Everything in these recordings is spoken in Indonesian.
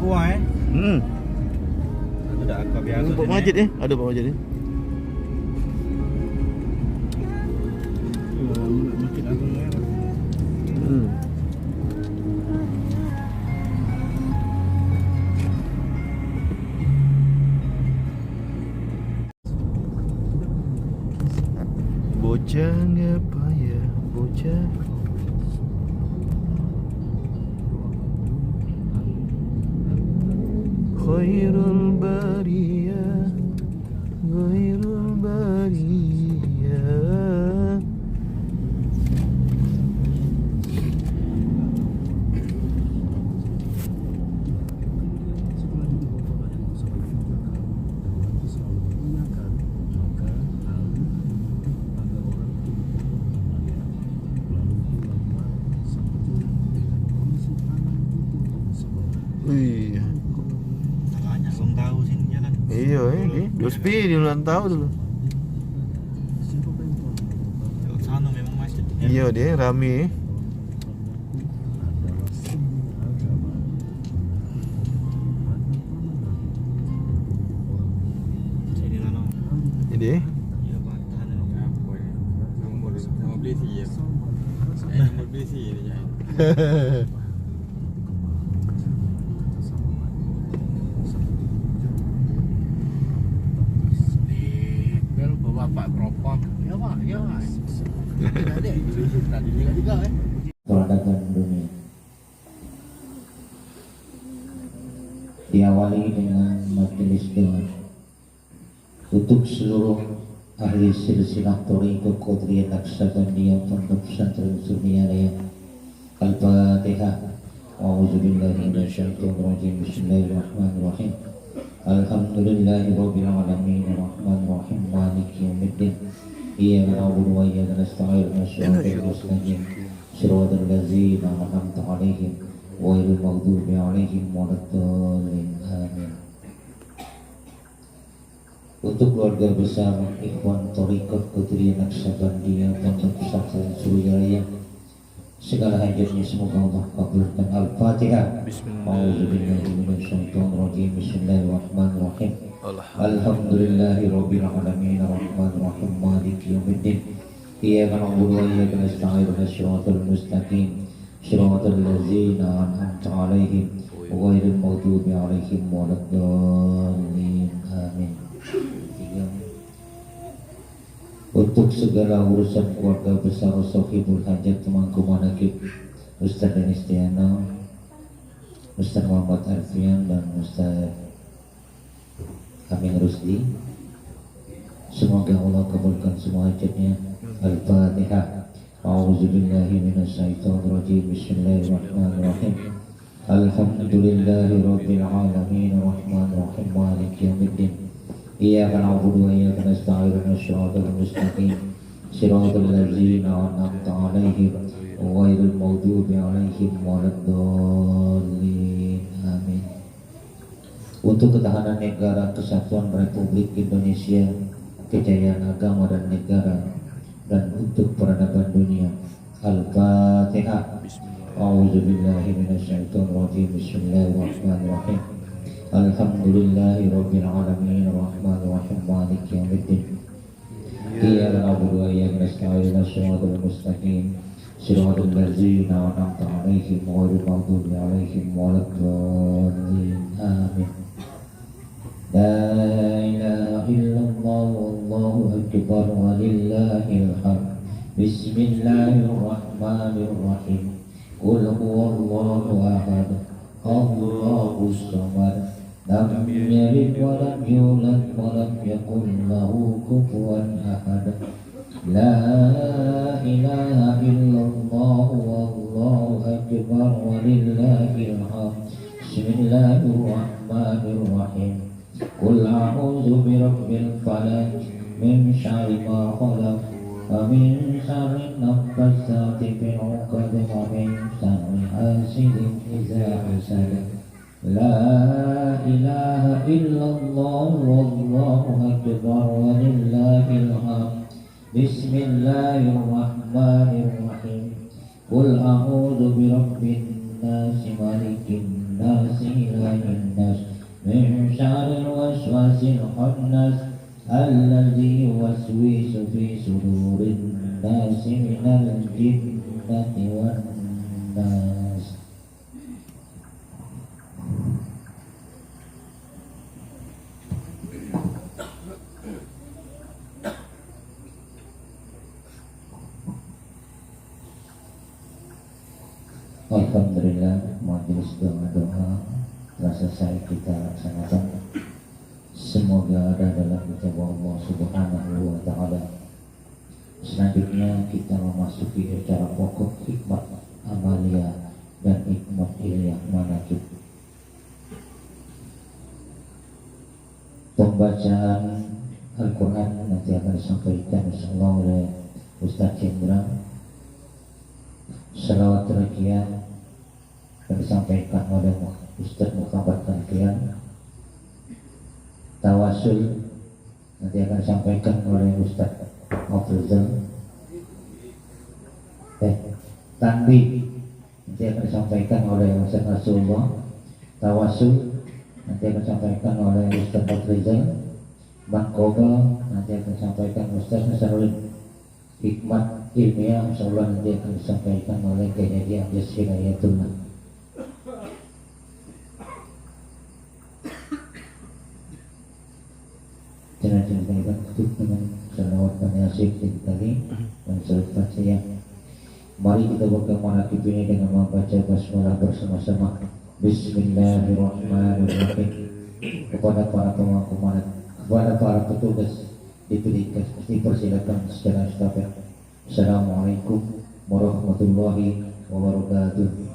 aqua Ada aqua biasa. Buat masjid ada buat masjid Masjid Agung ya. Bocah ngapa ya, bocah. Khairul bariyah, khairul bariyah. Iya. Banyak belum tahu sininya kan. Iya, ini Dospi di ulang tahun dulu. Kalau sana memang masjidnya. Iya dia rame. Sini lah no. Jadi Iya batahan apa ya? Nomor beli sih ya. Nomor beli sih ini ya. Bapak propon. Ya Pak, ya Pak. Tadi juga Peradaban dunia diawali dengan majelis doa untuk seluruh ahli silsilah Thariqah Qadiriyah Naqsabandiyah Pondok Pesantren Sunniyah Al-Fatihah. A'udzubillahi minasyaitonir rajim. Bismillahirrahmanirrahim. Alhamdulillahirabbil alamin arrahmanir rahim maliki yaumiddin. Iyyaka na'budu wa iyyaka nasta'in ihdinas mustaqim shiratal ladzina an'amta 'alaihim ghairil maghdubi 'alaihim waladdallin. Amin. Untuk keluarga besar Ikhwan Thariqah Qadiriyah Naqsabandiyah Pondok Pesantren Surya, segala hajatnya semoga Allah kabulkan. Al-Fatihah. A'udzubillahiminasyaitonirrajim. Bismillahirrahmanirrahim. Alhamdulillahirabbil alamin arrahmanir rahim maliki yaumiddin. Iyyaka na'budu wa iyyaka nasta'in ihdinas siratal mustaqim siratal ladzina an'amta 'alaihim ghairil maghdubi 'alaihim waladdallin. Amin. Untuk segala urusan keluarga besar Sahibul Hajat Temangku Manakib Ustaz Denis Tiana, Ustaz Muhammad Arfian dan Ustaz Amin Rusdi, semoga Allah kabulkan semua hajatnya. Al-Fatihah. A'udzubillahi minasyaitonirrajim. Bismillahirrahmanirrahim. Alhamdulillahirabbil alamin arrahmanir rahim maliki yaumiddin. Iyyaka na'budu wa iyyaka nasta'in ihdinas siratal mustaqim siratal ladzina an'amta 'alaihim ghairil maghdubi 'alaihim waladdallin. Amin. Untuk ketahanan negara kesatuan Republik Indonesia, kejayaan agama dan negara, dan untuk peradaban dunia. Al-Fatihah. A'udzubillahi minasyaitonir rajim. Bismillahirrahmanirrahim. Alhamdulillahirabbil alamin arrahmanir rahim maliki yaumiddin. Iyyaka na'budu wa iyyaka nasta'in ihdinas siratal mustaqim siratal ladzina an'amta 'alaihim ghairil maghdubi 'alaihim waladdallin. Amin. La ilaha illallah wallahu akbar walillahil hamd. Bismillahirrahmanirrahim. Qul huwallahu ahad. Allahus samad. Lam yalid wa lam yulad wa lam yakul lahu kufuwan ahad. La ilaha illallah wallahu akbar walillahil hamd. Bismillahirrahmanirrahim. Qul a'udzu birabbil falaq min syarri ma khalaq wa min syarri naffasati fil 'uqad wa min syarri hasidin idza hasad. La ilaha illallah wallahu akbar walillahil hamd. Bismillahirrahmanirrahim. Qul a'udzu birabbin nas malikin الناس إله الناس من شر الوسواس الخناس الذي يوسوس في صدور الناس من الجنة والناس. Alhamdulillah, majelis doa-doa telah selesai kita laksanakan. Semoga ada dalam kitab Allah Subhanahu wa Ta'ala. Selanjutnya kita memasuki acara pokok hikmat amalia dan hikmat ilmiah manakib. Pembacaan Al-Quran nanti akan disampaikan insyaallah oleh Ustaz Cendra. Selawat Rakyat akan disampaikan oleh Ustaz Muhammad Kankian. Tawasul nanti akan disampaikan oleh Ustaz Afrizal. Tanbih nanti akan disampaikan oleh Ustaz Rasulullah. Tawasul nanti akan disampaikan oleh Ustaz Afrizal. Bangkoba nanti akan disampaikan Ustaz Nasarudin. Hikmat ilmiah insyaallah nanti akan disampaikan oleh Kiai Haji Abdus Hidayatullah. Jangan kita tutup dengan salawat dan yasin tadi dan salat Fatihah. Mari kita buka manakib ini dengan membaca basmalah bersama-sama. Bismillahirrahmanirrahim. Kepada para pemangku manakib, kepada para petugas diberikan dipersilakan secara estafet. Assalamualaikum warahmatullahi wabarakatuh.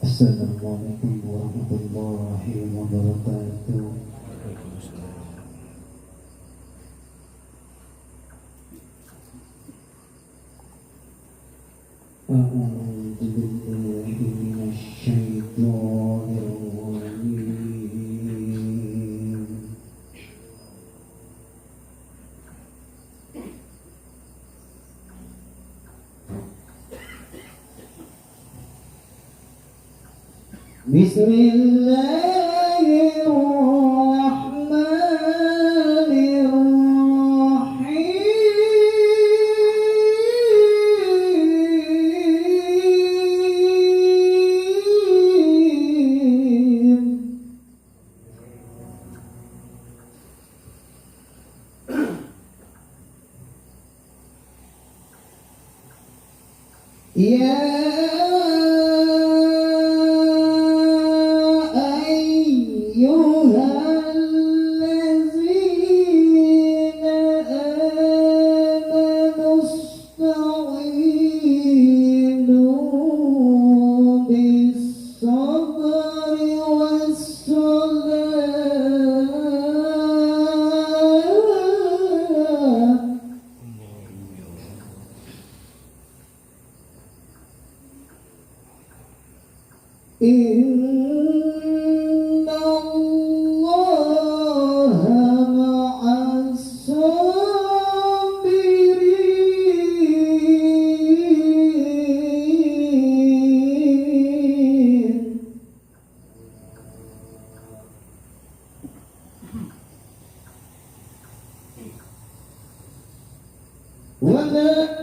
Assalamualaikum warahmatullahi wabarakatuh. A'udzu billahi minasy syaithanir rajim. Bismillahirrahmanirrahim. Ya Inna Allaha ma'as sabirin. Wa la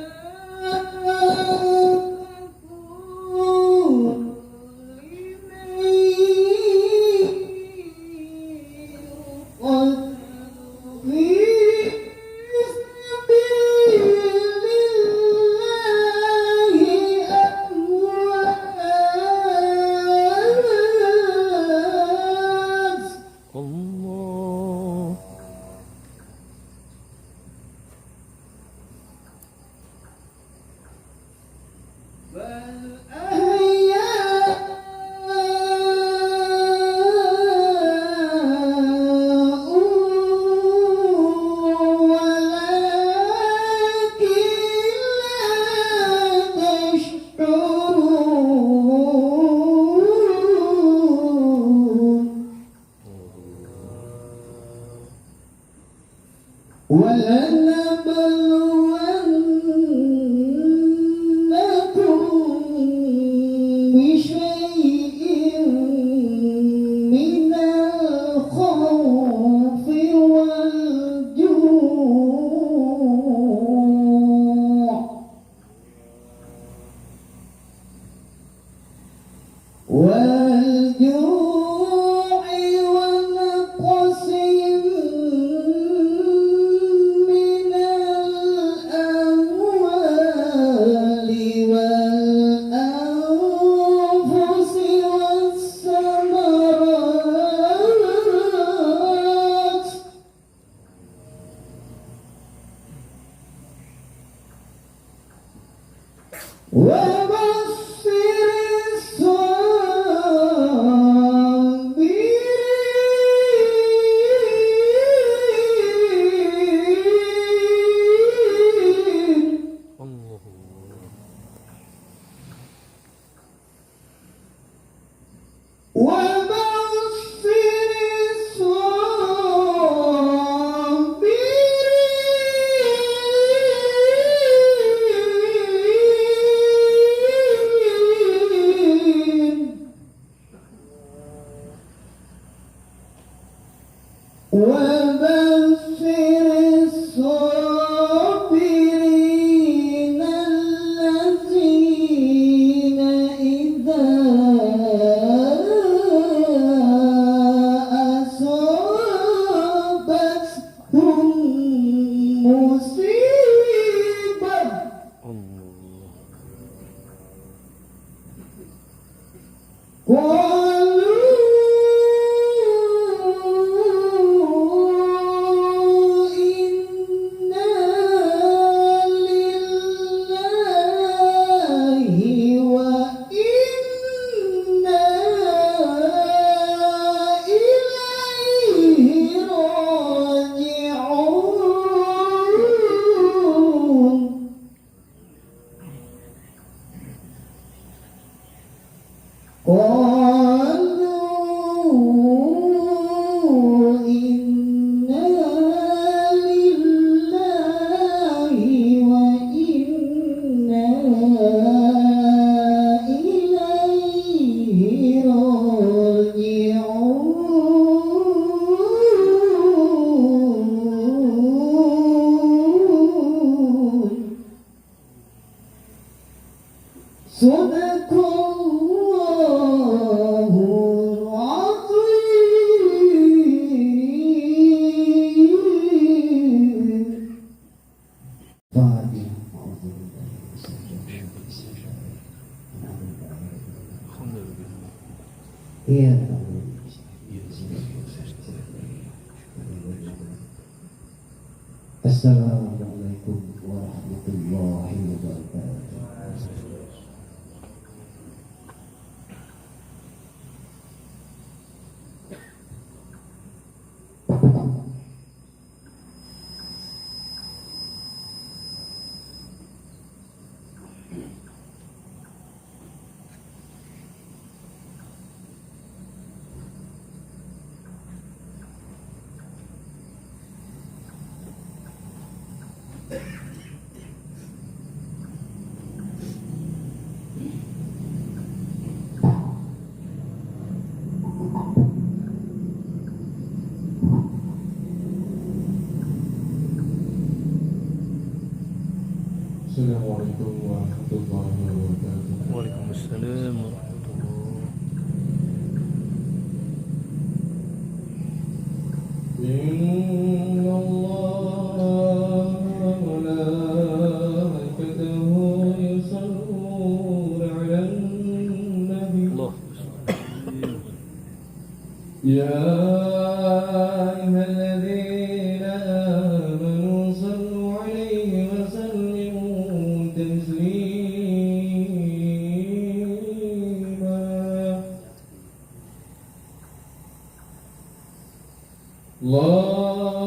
Assalamualaikum warahmatullahi wabarakatuh. Assalamualaikum warahmatullahi wabarakatuh. Waalaikumsalam warahmatullahi. إن الله وملائكته يصلون على النبي Allah. يا أيها الذين آمنوا صلوا عليه وسلموا تسليما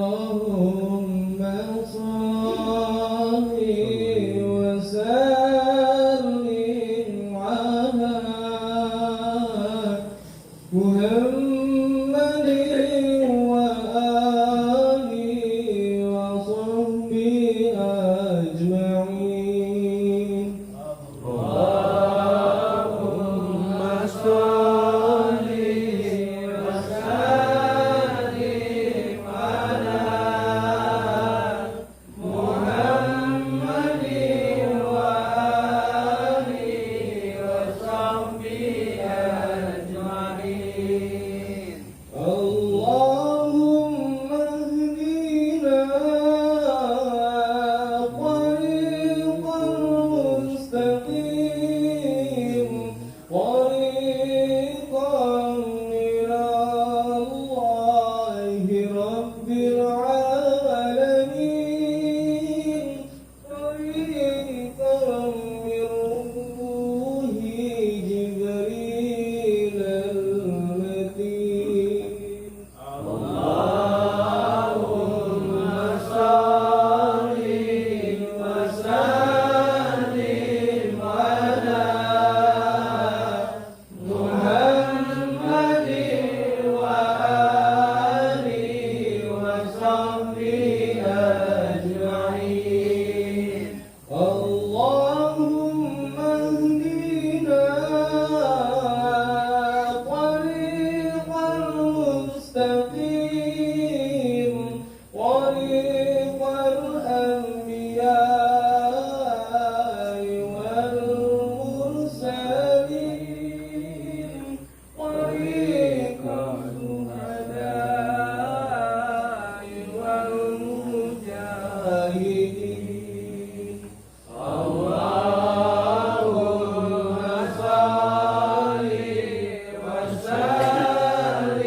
اللهم صل وسلم على محمد وآله وصحبه أجمعين. اللهم صل وسلم على محمد وآله وصحبه أجمعين. اللهم اهدنا طريقا مستقيم طريقا إلى الله رب العالمين طريقا من روح جبريل المتين. اللهم صل وسلم على محمد وآله وصحبه أجمعين. اللهم اهدنا طريقا مستقيم طريق الأنبياء والمرسلين طريق الشهداء والمجاهدين. اللهم صل وسلم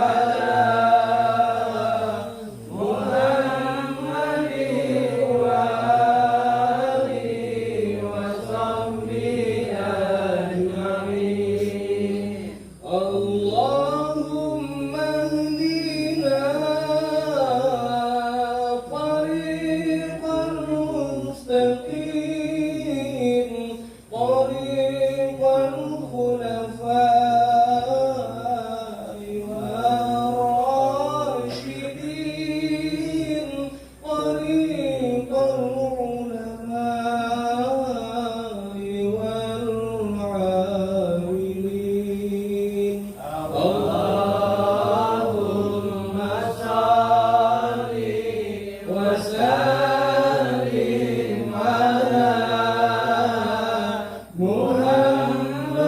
على محمد وآله وصحبه أجمعين. اللهم اهدنا طريقا مستقيم طريق الخلفاء والراشدين طريق العلماء والعاملين. اللهم صل وسلم على محمد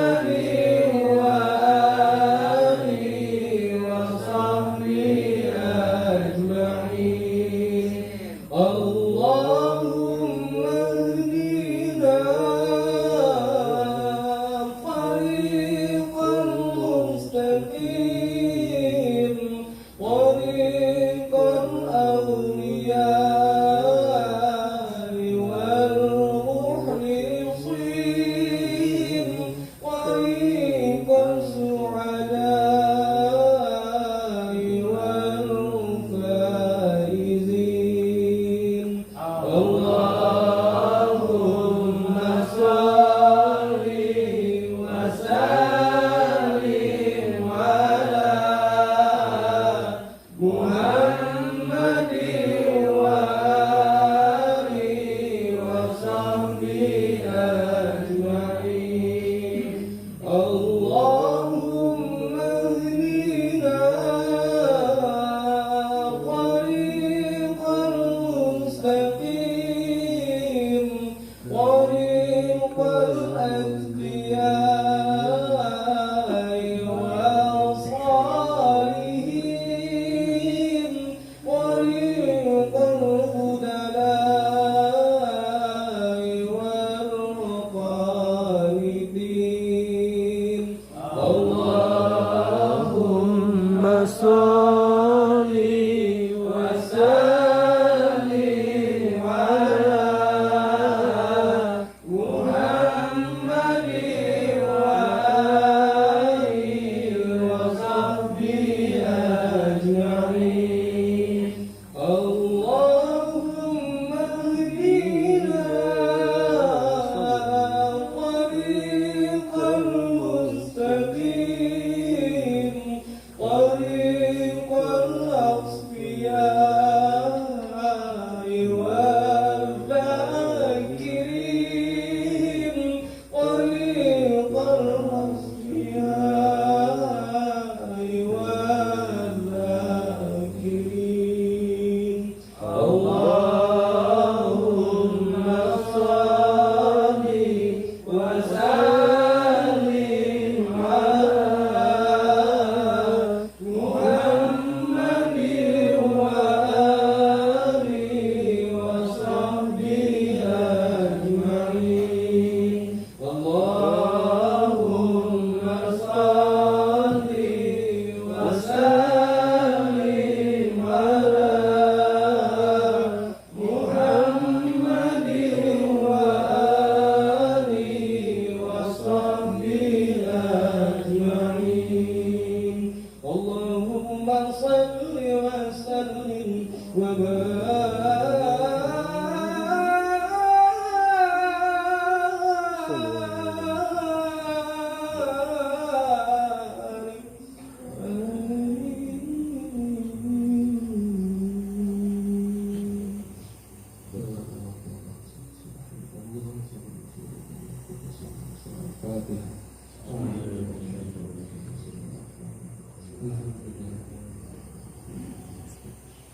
Al-Fatihah.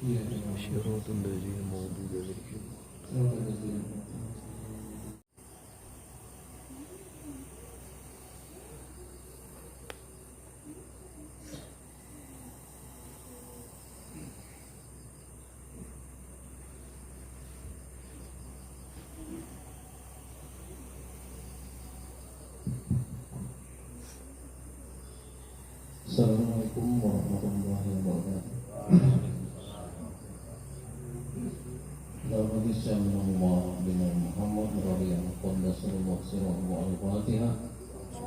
Iya, Syiratul ladzina maghdubi alaihim. Assalamualaikum warahmatullahi wabarakatuh. Dalam hadis yang Allah bin Muhammad radhiyallahu anhu Rasulullah sallallahu al-Fatihah.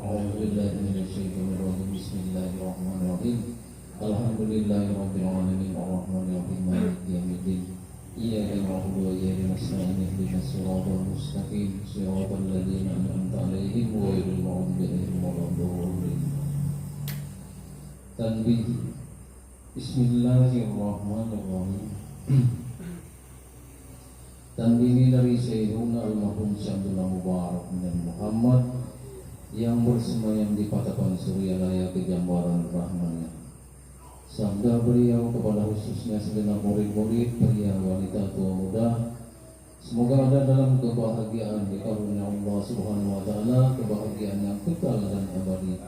A'udzubillahi minasyaitonir rajim. Bismillahirrahmanirrahim. Alhamdulillahirabbil alamin arrahmanir rahim maliki yaumiddin. Iyyaka na'budu wa iyyaka nasta'in ihdinas siratal mustaqim siratal ladzina an'amta 'alaihim ghairil maghdubi 'alaihim waladdallin. Tanbih. Bismillahirrahmanirrahim. Tanbih ini dari Sayyiduna Al-Mahfum Syamdullah Mubarak bin Muhammad yang bersemayam di Patapan Suryalaya Kejambaran Rahmannya. Sabda beliau kepada khususnya segenap murid-murid, pria, wanita, tua, muda, semoga ada dalam kebahagiaan di karunia Allah Subhanahu wa taala, kebahagiaan yang kekal dan abadi.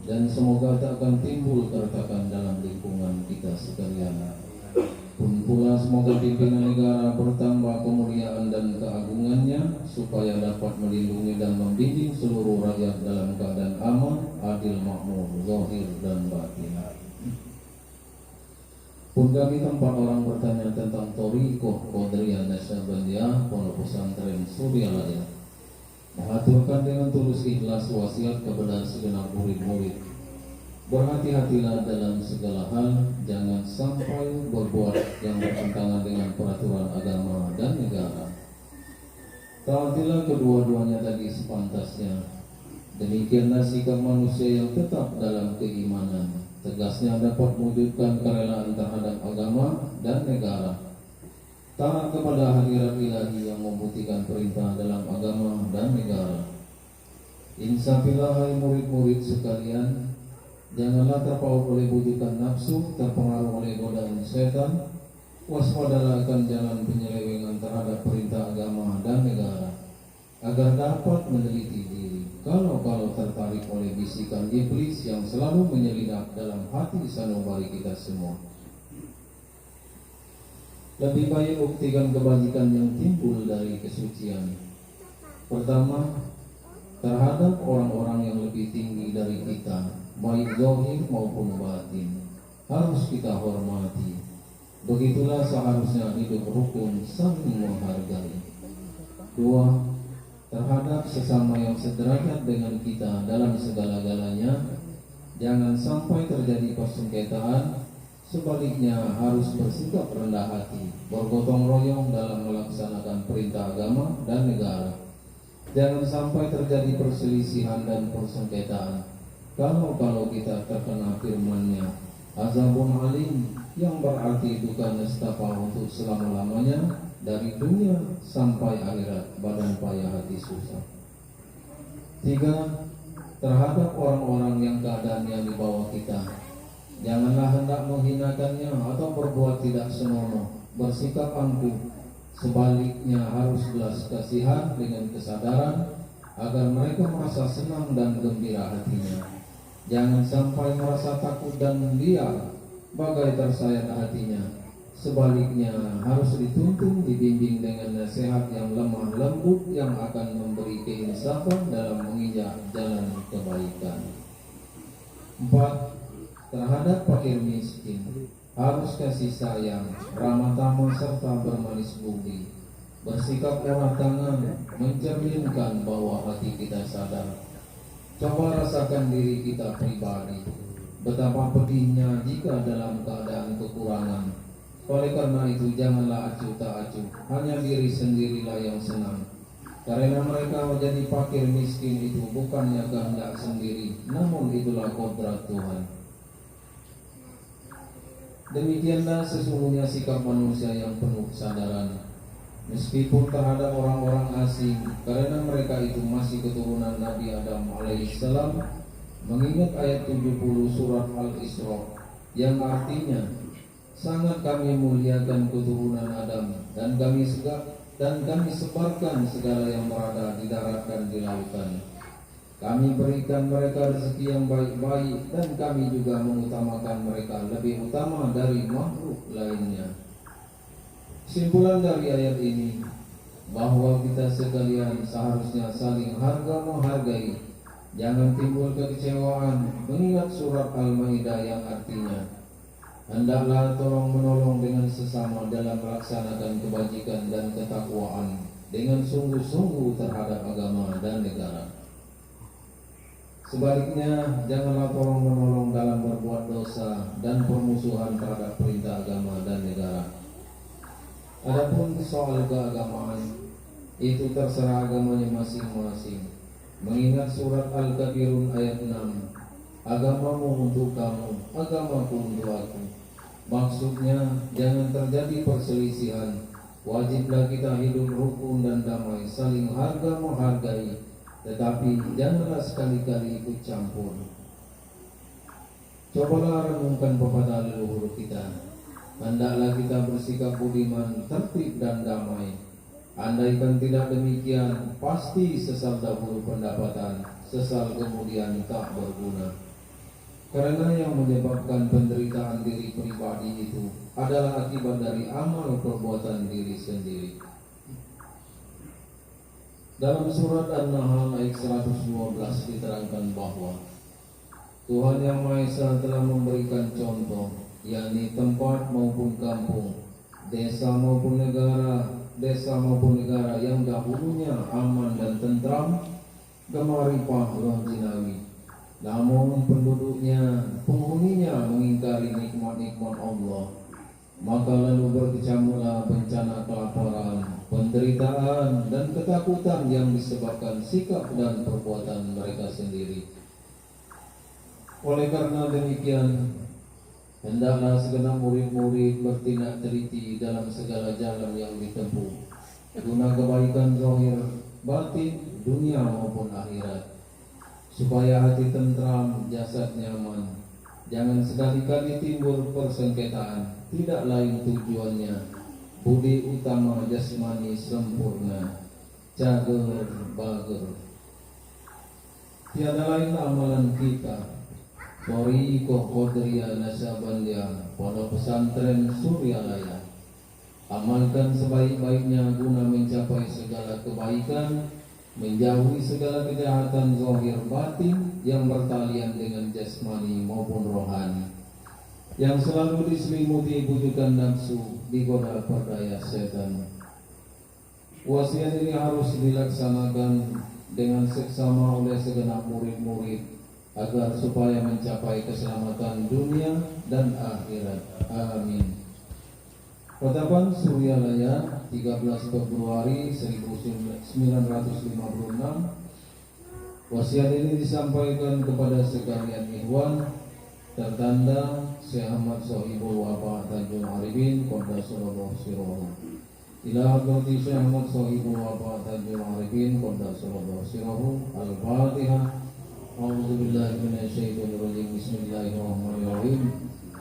Dan semoga tak akan timbul keretakan dalam lingkungan kita sekalian. Pun pula semoga pimpinan negara bertambah kemuliaan dan keagungannya, supaya dapat melindungi dan membimbing seluruh rakyat dalam keadaan aman, adil, makmur, zahir dan batin. Pun kami tempat orang bertanya tentang Thariqah Qadariyah Nasyabandiyah Pondok Pesantren Suryalaya, mengaturkan dengan tulus ikhlas wasiat kepada segenap murid-murid. Berhati-hatilah dalam segala hal, jangan sampai berbuat yang bertentangan dengan peraturan agama dan negara. Taatilah kedua-duanya tadi sepantasnya. Demikianlah sikap manusia yang tetap dalam keimanan, tegasnya dapat mewujudkan kerelaan terhadap agama dan negara. Taat kepada hadirat ilahi yang membuktikan perintah dalam agama dan negara. Insafilah hai murid-murid sekalian, janganlah terpaut oleh bujukan nafsu, terpengaruh oleh godaan setan. Waspadalah akan jalan penyelewengan terhadap perintah agama dan negara, agar dapat meneliti diri kalau tertarik oleh bisikan iblis yang selalu menyelinap dalam hati sanubari kita semua. Lebih baik buktikan kebajikan yang timbul dari kesucian. Pertama, terhadap orang-orang yang lebih tinggi dari kita, baik zahir maupun batin, harus kita hormati. Begitulah seharusnya hidup rukun saling menghargai. Dua, terhadap sesama yang sederajat dengan kita dalam segala-galanya, jangan sampai terjadi persengketaan. Sebaliknya harus bersikap rendah hati, bergotong royong dalam melaksanakan perintah agama dan negara. Jangan sampai terjadi perselisihan dan persengketaan. Kalau kita terkena firman-Nya, azabun alim, yang berarti duka nestapa untuk selama-lamanya, dari dunia sampai akhirat, badan payah hati susah. Tiga, terhadap orang-orang yang keadaannya di bawah kita, janganlah hendak menghinakannya atau berbuat tidak senonoh, bersikap angkuh. Sebaliknya harus belas kasihan dengan kesadaran, agar mereka merasa senang dan gembira hatinya. Jangan sampai merasa takut dan liar, bagai tersayat hatinya. Sebaliknya harus dituntun, dibimbing dengan nasihat yang lemah lembut, yang akan memberi keinsafan dalam menginjak jalan kebaikan. 4. Terhadap fakir miskin, harus kasih sayang, ramah tamah serta bermanis budi. Bersikap murah tangan, mencerminkan bahwa hati kita sadar. Coba rasakan diri kita pribadi, betapa pedihnya jika dalam keadaan kekurangan. Oleh karena itu janganlah acuh tak acuh, hanya diri sendirilah yang senang. Karena mereka menjadi fakir miskin itu bukannya kehendak sendiri, namun itulah kodrat Tuhan. Demikianlah sesungguhnya sikap manusia yang penuh kesadaran. meskipun terhadap orang-orang asing, karena mereka itu masih keturunan Nabi Adam alaihissalam. Mengingat ayat 70 surat Al-Isra yang artinya, sangat kami muliakan keturunan Adam dan kami sebarkan segala yang berada di darat dan di lautan. Kami berikan mereka rezeki yang baik-baik dan kami juga mengutamakan mereka lebih utama dari makhluk lainnya. Kesimpulan dari ayat ini bahwa kita sekalian seharusnya saling harga menghargai. Jangan timbul kekecewaan mengingat surat Al-Maidah yang artinya, hendaklah tolong menolong dengan sesama dalam melaksanakan kebajikan dan ketakwaan dengan sungguh-sungguh terhadap agama dan negara. Sebaliknya, janganlah tolong menolong dalam berbuat dosa dan permusuhan terhadap perintah agama dan negara. Adapun soal keagamaan, itu terserah agamanya masing-masing. Mengingat surat Al-Kafirun ayat 6, agamamu untuk kamu, agamaku untuk aku. Maksudnya, jangan terjadi perselisihan. Wajiblah kita hidup rukun dan damai, saling harga menghargai, tetapi janganlah sekali-kali ikut campur. Cobalah renungkan pepatah leluhur kita. Hendaklah kita bersikap budiman, tertib dan damai. Andaikan tidak demikian, pasti sesal dahulu pendapatan, sesal kemudian tak berguna. Karena yang menyebabkan penderitaan diri pribadi itu adalah akibat dari amal perbuatan diri sendiri. Dalam surat An-Nahl ayat 112 diterangkan bahwa Tuhan Yang Maha Esa telah memberikan contoh, yakni tempat maupun kampung, desa maupun negara yang dahulunya aman dan tentram, gemaripah roh jinawi. Namun penghuninya mengingkari nikmat-nikmat Allah, maka lalu berkecamuklah bencana kelaparan, penderitaan dan ketakutan yang disebabkan sikap dan perbuatan mereka sendiri. Oleh karena demikian, hendaklah segenap murid-murid bertindak teliti dalam segala jalan yang ditempuh, guna kebaikan zahir, batin, dunia maupun akhirat, supaya hati tentram, jasad nyaman. Jangan sekali-kali timbul persengketaan, tidak lain tujuannya budi utama jasmani sempurna, cager bager. Tiada lain amalan kita Thariqah Qadariyah Nasabandia, Pondok Pesantren Suryalaya. Amalkan sebaik-baiknya guna mencapai segala kebaikan, menjauhi segala kejahatan zahir batin yang bertalian dengan jasmani maupun rohani, yang selalu diselimuti bujukan nafsu, digoda perdaya setan. Wasiat ini harus dilaksanakan dengan seksama oleh segenap murid-murid agar supaya mencapai keselamatan dunia dan akhirat. Amin. Kota Suryalaya, 13 Februari 1956. Wasiat ini disampaikan kepada sekalian ikhwan, tertanda Syekh Ahmad Sohibul Wafa Tanjung Arifin, Qaddasallahu sirrahu. Ila hadrati Syekh Ahmad Sohibul Wafa Tanjung Arifin, Qaddasallahu sirrahu. Al-Fatihah. A'udzubillahi minasyaitonirrajim. Bismillahirrahmanirrahim.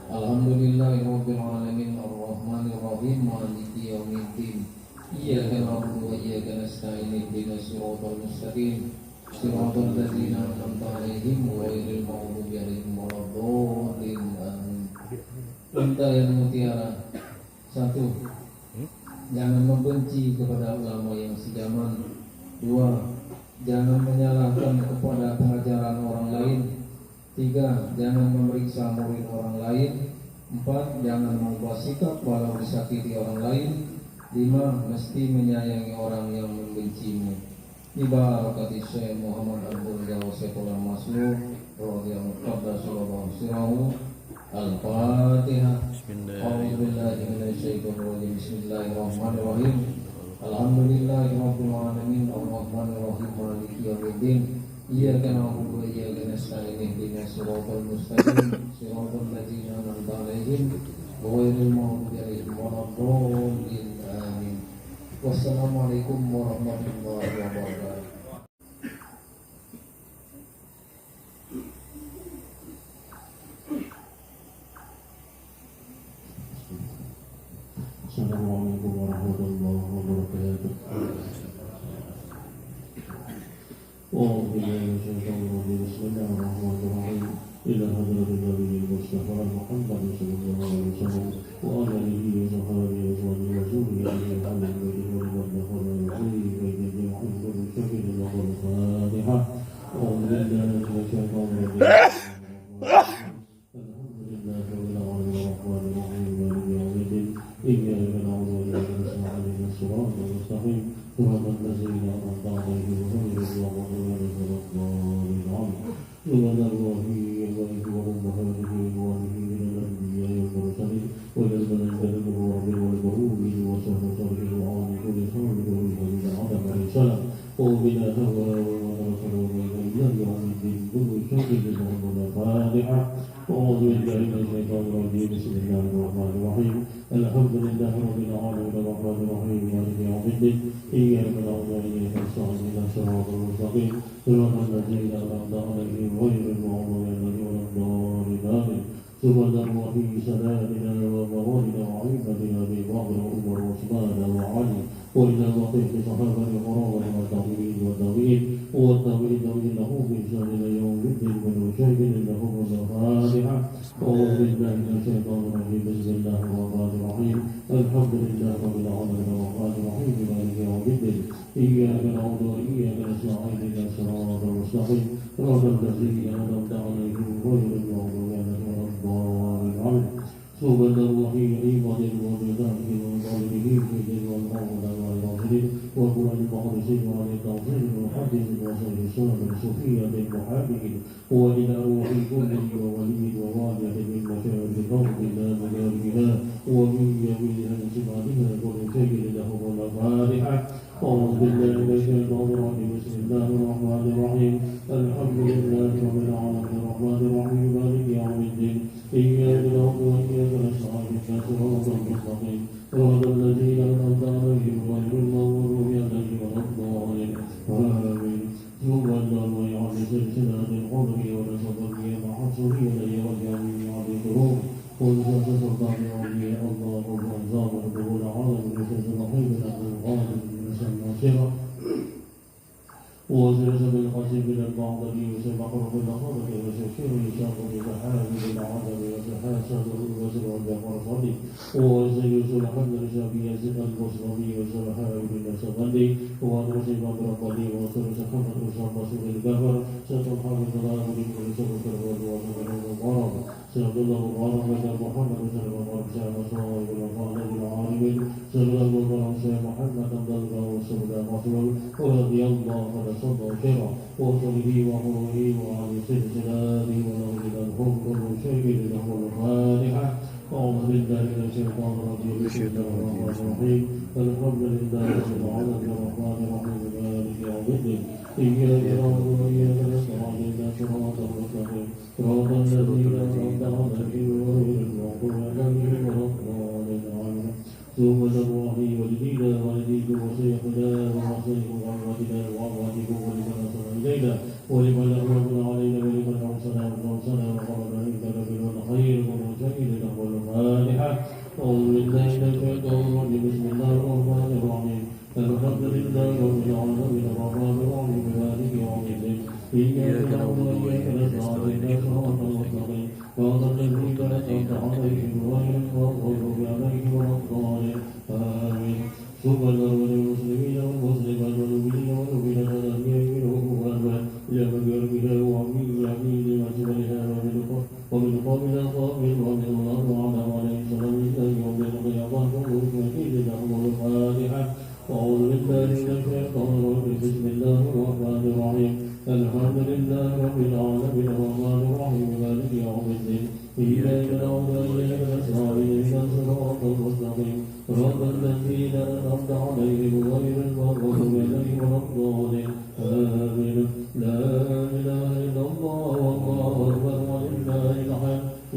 Alhamdulillahirabbil alamin arrahmanir rahim maliki yaumiddin. Iyyaka na'budu wa iyyaka nasta'in ihdinas siratal mustaqim siratal ladzina an'amta 'alaihim ghairil maghdubi 'alaihim waladdallin. Amin. Perintah yang mutiara. 1. Jangan membenci kepada ulama yang sejaman. 2. Jangan menyalahkan kepada pengajaran orang lain. 3. Jangan memeriksa murid orang lain. 4. Jangan mengubah sikap walau disakiti orang lain. 5. Mesti menyayangi orang yang membencimu. Ibarakati Syekh Muhammad Abdul Jawasekolah Masluh radhiyallahu qaddasallahu sirrahu. Al-Fatihah. A'udzubillahi minasyaitonirrajim. Bismillahirrahmanirrahim. Alhamdulillahirabbil alamin arrahmanirrahim maliki yaumiddin. Iyyaka na'budu wa iyyaka nasta'in ihdinas siratal mustaqim siratal ladzina an'amta 'alaihim ghairil maghdubi 'alaihim waladdallin. Amin. Wassalamualaikum warahmatullahi wabarakatuh. Assalamualaikum warahmatullahi wabarakatuh. Bismillahirrahmanirrahim. Ila hadratin Nabi Mustafa Muhammad sallallahu alaihi wasallam wa ala alihi wa sahbihi wa rasulihi wa alihi wa Al-Fatihah.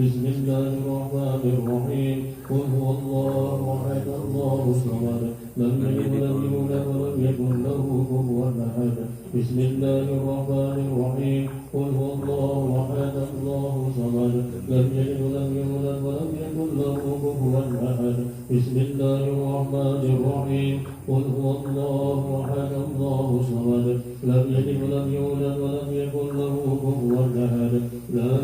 Bismillahirrahmanirrahim. Qul huwallahu ahad, Allahu samad, lam yalid wa lam قل هو الله أحد الله صمد لم يلد ولم يولد ولم يكن له كفوا أحد بسم الله الرحمن الرحيم قل هو الله أحد الله صمد لم يلد ولم يولد ولم يكن له كفوا أحد لا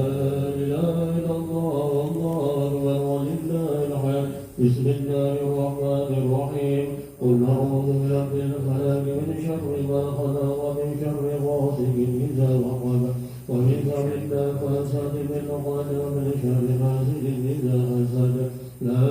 إله إلا الله والله أكبر ولله الحمد بسم الله الرحمن الرحيم قل أعوذ برب الفلق من شر ما خلق ومن شر غاسق إذا وقب ومن شر النفاثات في العقد ومن شر حاسد إذا حسد لا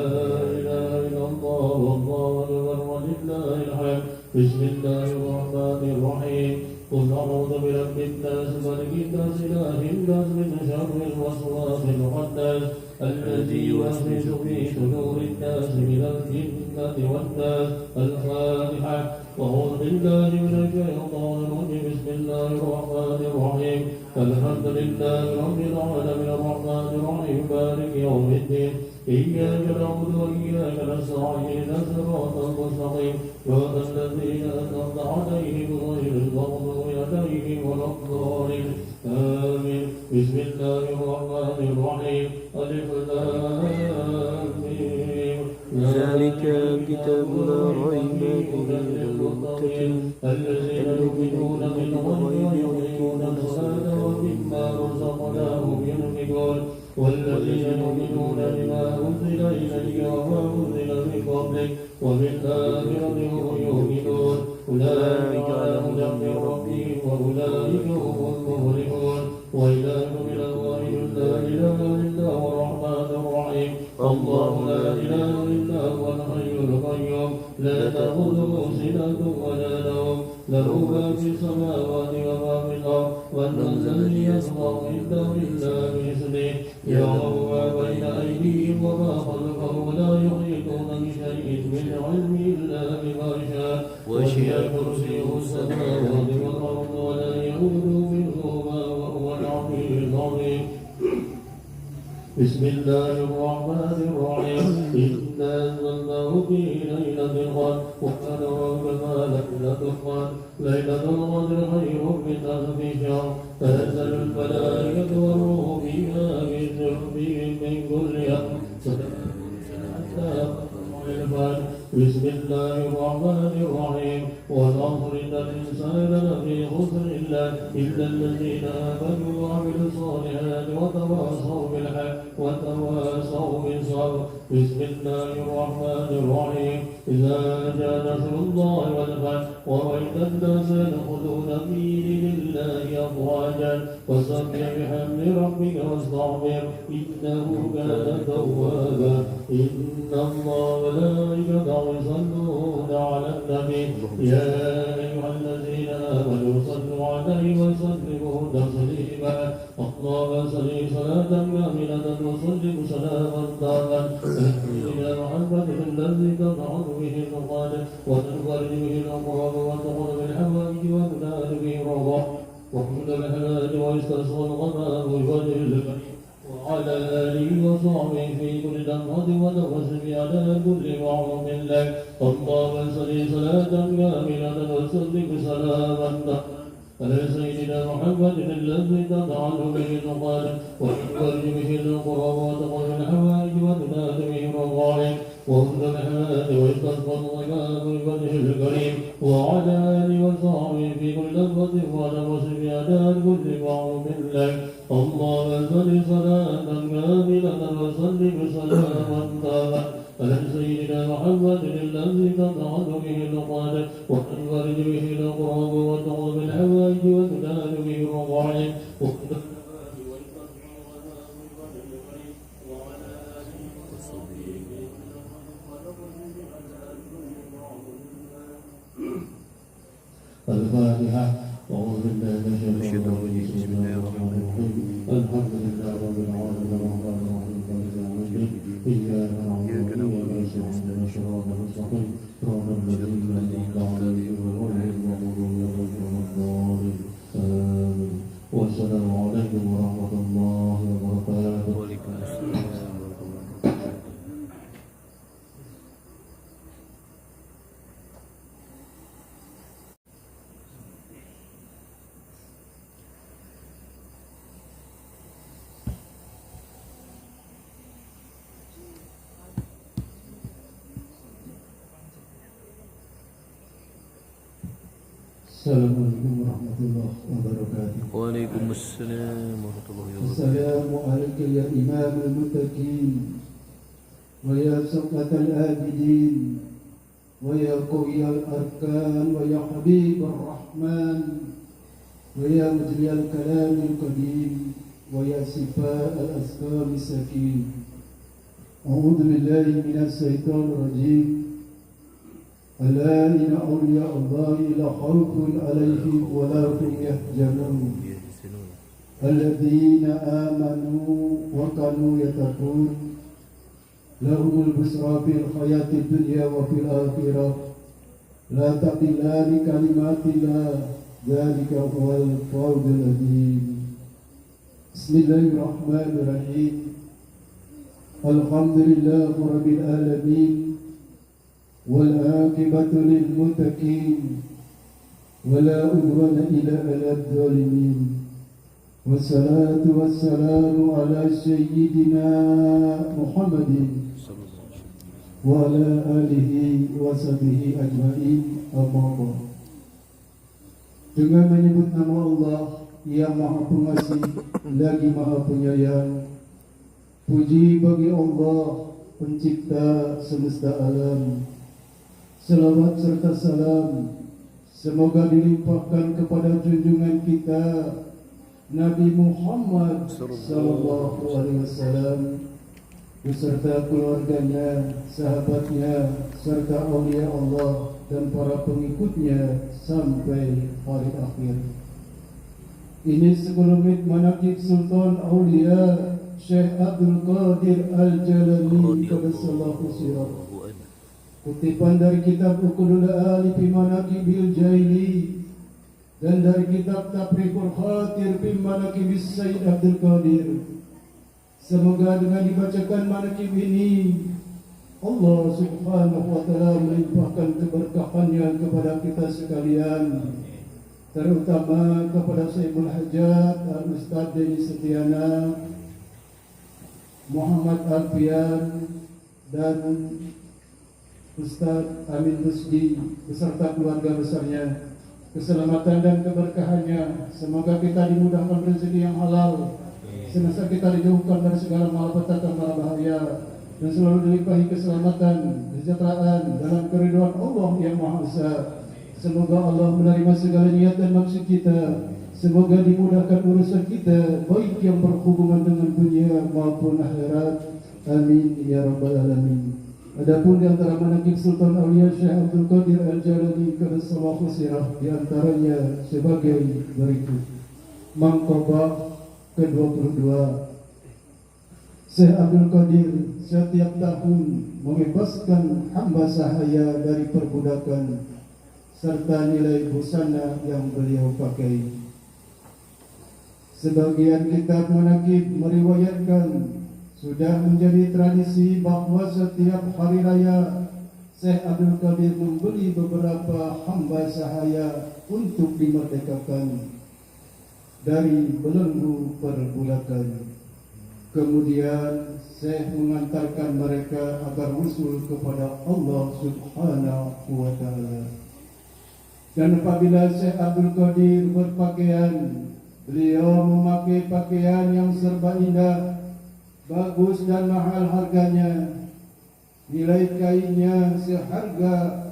إله إلا الله والله أكبر ولله الحمد بسم الله الرحمن الرحيم قل أعوذ برب الناس ملك الناس إله الناس من شر الوسواس الخناس الذي يوسوس في صدور الناس من الجنة والناس الفاتحة أعوذ بالله من الشيطان الرجيم بسم الله الرحمن الرحيم الحمد لله رب العالمين الرحمن الرحيم مالك يوم الدين إياك نعبد وإياك نستعين صراط المستقيم صراط الذين أنعمت عليهم غير المغضوب عليهم ولا الضالين آمين بسم الله الرحمن الرحيم ألف لام ميم ذلك الكتاب لا ريب فيه للمتقين الذين يؤمنون بالغيب ويقيمون الصلاة ومما رزقناهم ينفقون والذين يؤمنون بما أنزل إليك وما أنزل من قبلك وبالآخرة هم يؤمنون أولئك على هدى من ربهم وأولئك هم المفلحون وإلهكم إله واحد لا إله إلا هو الرحمن الرحيم الله لا إله إلا هو الحي القيوم لا تأخذه سنة ولا نوم له ما في السماوات وما في الأرض من ذا الذي يشفع عنده إلا بإذنه يعلم ما بين أيديهم وما خلفهم ولا يحيطون بشيء من علمه إلا بما شاء وسع كرسيه السماوات والأرض ولا يئوده حفظهما وهو العلي العظيم بسم الله الرحمن الرحيم إنا أنزلناه في ليلة القدر وما أدراك ما ليلة القدر ليلة القدر خير من ألف شهر تنزل الملائكة والروح فيها بإذن ربهم من كل أمر بسم الله الرحمن الرحيم والعصر إن الإنسان لفي خسر إلا الذين آمنوا وعملوا الصالحات وتواصوا بالحق وتواصوا بالصبر بسم الله الرحمن الرحيم إذا جاء نصر الله والفتح ورأيت الناس يدخلون في دين الله أفواجا فسبح بحمد ربك واستغفر إنه كان توابا إن الله وملائكته يصلون على النبي يا أيها الذين آمنوا صلوا عليه وسلموا تسليما اللهم صل صلاة كاملة وسلم سلاما تاما إلى محمد الذي تضعن به النقال وتنفرج به الأمراض وتقول بالحوائج وتنال به الرضا وكل الحلال ويستسوى الغمام بوجه الكريم وعلى آله وصحبه في كل لمحة ونفس على كل معروف لك اللهم صل صلاة كاملة وسلم سلاما تاما على سيدنا محمد الذي تضعن به النقال وتنفرج به القرى وتقول الحوائج وتنال به الرضائع وكل الحماد ويستسقى الغمام بوجه الكريم وعلى آله وصحبه في كل لمحة ونفس على كل معروف لك اللهم صل صلاة كاملة وسلم سلاما تاما على سيدنا محمد الذي تضعن به النقال وتنفرج به الأقراب وتقضى بالحوائج وتنال به الرضائع الفاتحة أعوذ بالله من الشيطان الرجيم بسم الله الرحمن الرحيم الحمد لله رب العالمين الرحمن الرحيم مالك يوم الدين إياك نعبد وإياك نستعين اهدنا الصراط المستقيم صراط الذين أنعمت عليهم غير المغضوب عليهم ولا الضالين آمين والسلام عليكم ورحمة الله وبركاته. وعليكم السلام ورحمة الله وبركاته. Assalamualaikum warahmatullahi wabarakatuh. Waalaikumsalam warahmatullahi wabarakatuh. Assalamualaikum ya imam al-muttaqin wa ya safat al-abidin wa ya qawi al-arkan wa ya habib ar-rahman wa ya mujli al-kalam al-qadim wa ya sifa al-asqam al-sakin. A'udhu billahi minas syaitanir rajim. Ala inna awliya Allahi la khawfun alaihim wa la hum yahzanun. Alladzina amanu wa kanu yattaqun lahumul busra fil hayatid dunya wa fil akhirah la tabdila li kalimatillah dzalika huwal fawzul azim. Bismillahirrahmanirrahim. Alhamdulillahi rabbil alamin wal aqibatu lil muttaqin wala udwana illa 'alal zalimin. Wassalatu wassalamu ala sayyidina Muhammadin wa ala alihi wa sahbihi ajma'in. Amma ba'd. Dengan menyebut nama Allah yang Maha Pengasih lagi Maha Penyayang, puji bagi Allah pencipta semesta alam. Selawat serta salam semoga dilimpahkan kepada junjungan kita Nabi Muhammad sallallahu alaihi wasallam beserta keluarganya, sahabatnya, serta aulia Allah dan para pengikutnya sampai hari akhir. Ini sekelumit manaqib Sultan Aulia Syekh Abdul Qadir Al-Jalani qaddasallahu sirah. Kutipan dari kitab Uqudul Ali fi Manaqibil Jaili dan dari kitab Tafriqul Khatir fi Manaqibis Sayyid Abdul Qadir. Semoga dengan dibacakan manaqib ini Allah Subhanahu wa taala melimpahkan keberkahannya kepada kita sekalian, terutama kepada Sayyidul Hajat Al-Ustaz Deni Setiana, Muhammad Alfian dan Ustaz Amin Rusdi beserta keluarga besarnya, keselamatan dan keberkahannya. Semoga kita dimudahkan rezeki yang halal, senantiasa kita dijauhkan dari segala malapetaka, mara bahaya, dan selalu dilimpahi keselamatan, kesejahteraan dalam keridhaan Allah yang Maha Esa. Semoga Allah menerima segala niat dan maksud kita. Semoga dimudahkan urusan kita, baik yang berhubungan dengan dunia maupun akhirat. Amin ya rabbal alamin. Adapun di antara manaqib Sultan Aulia Syekh Abdul Qadir Al-Jalani qaddasallahu sirah, di antaranya sebagai berikut. Mangkobah ke-22. Syekh Abdul Qadir setiap tahun membebaskan hamba sahaya dari perbudakan serta nilai busana yang beliau pakai. Sebagian kitab manaqib meriwayatkan sudah menjadi tradisi bahwa setiap hari raya Syekh Abdul Qadir membeli beberapa hamba sahaya untuk dimerdekakan dari belenggu perbudakan. Kemudian Syekh mengantarkan mereka agar usul kepada Allah Subhanahu wa taala. Dan apabila Syekh Abdul Qadir berpakaian, beliau memakai pakaian yang serba indah, bagus dan mahal harganya. Nilai kainnya seharga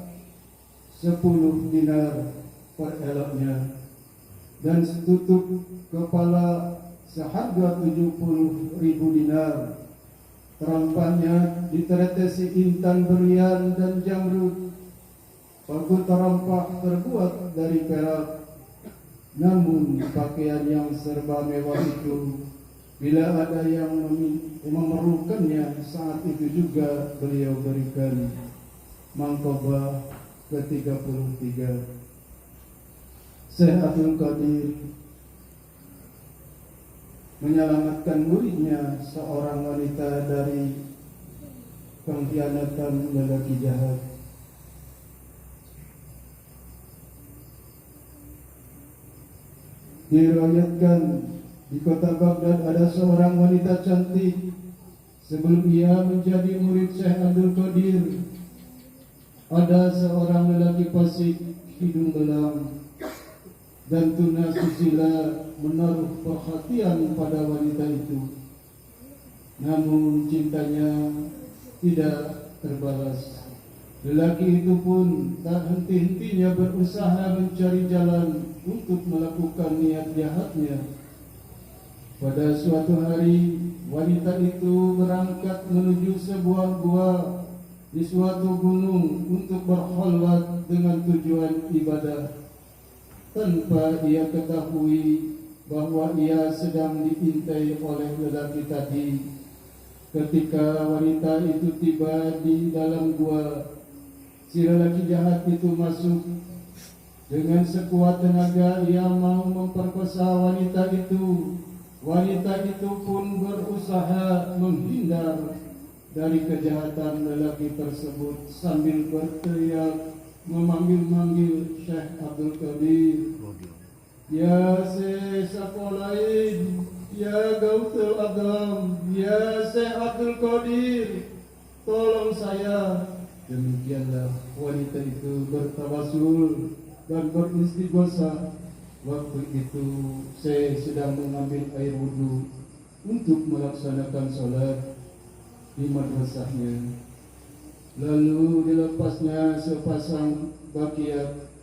10 dinar per eloknya, dan tutup kepala seharga 70.000 dinar. Terampannya diteretesi intan, berlian dan jamrud. Paku terampak terbuat dari perak. Namun pakaian yang serba mewah itu, bila ada yang memerlukannya, saat itu juga beliau berikan. Mangkobah ke-33. Syekh Abdul Qadir menyelamatkan muridnya, seorang wanita, dari pengkhianatan lelaki jahat. Diriwayatkan di kota Baghdad ada seorang wanita cantik. Sebelum ia menjadi murid Syekh Abdul Qadir, ada seorang lelaki fasik hidung belang dan tuna susila menaruh perhatian pada wanita itu. Namun cintanya tidak terbalas. Lelaki itu pun tak henti-hentinya berusaha mencari jalan untuk melakukan niat jahatnya. Pada suatu hari, wanita itu berangkat menuju sebuah gua di suatu gunung untuk berkhalwat dengan tujuan ibadah, tanpa ia ketahui bahwa ia sedang diintai oleh lelaki tadi. Ketika wanita itu tiba di dalam gua, si lelaki jahat itu masuk. Dengan sekuat tenaga ia mau memperkosa wanita itu. Wanita itu pun berusaha menghindar dari kejahatan lelaki tersebut sambil berteriak memanggil-manggil Syekh Abdul Qadir. Ya Syekh Safolain, ya Gausul Agam, ya Syekh Abdul Qadir, tolong saya. Demikianlah wanita itu bertawasul dan beristighosah. Waktu itu saya sedang mengambil air wudhu untuk melaksanakan sholat di madrasahnya. Lalu dilepasnya sepasang bakiyat,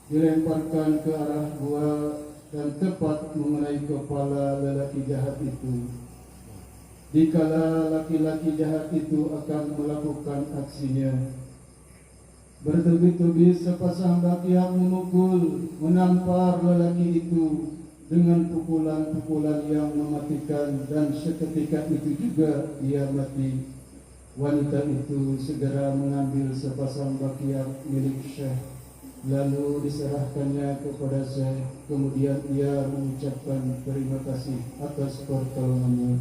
dilemparkan ke arah gua dan tepat mengenai kepala lelaki jahat itu. Dikala laki-laki jahat itu akan melakukan aksinya, bertubi-tubi sepasang bakiyat memukul, menampar lelaki itu dengan pukulan-pukulan yang mematikan, dan seketika itu juga ia mati. Wanita itu segera mengambil sepasang bakiyat milik Syekh, lalu diserahkannya kepada Syekh. Kemudian ia mengucapkan terima kasih atas pertolongannya.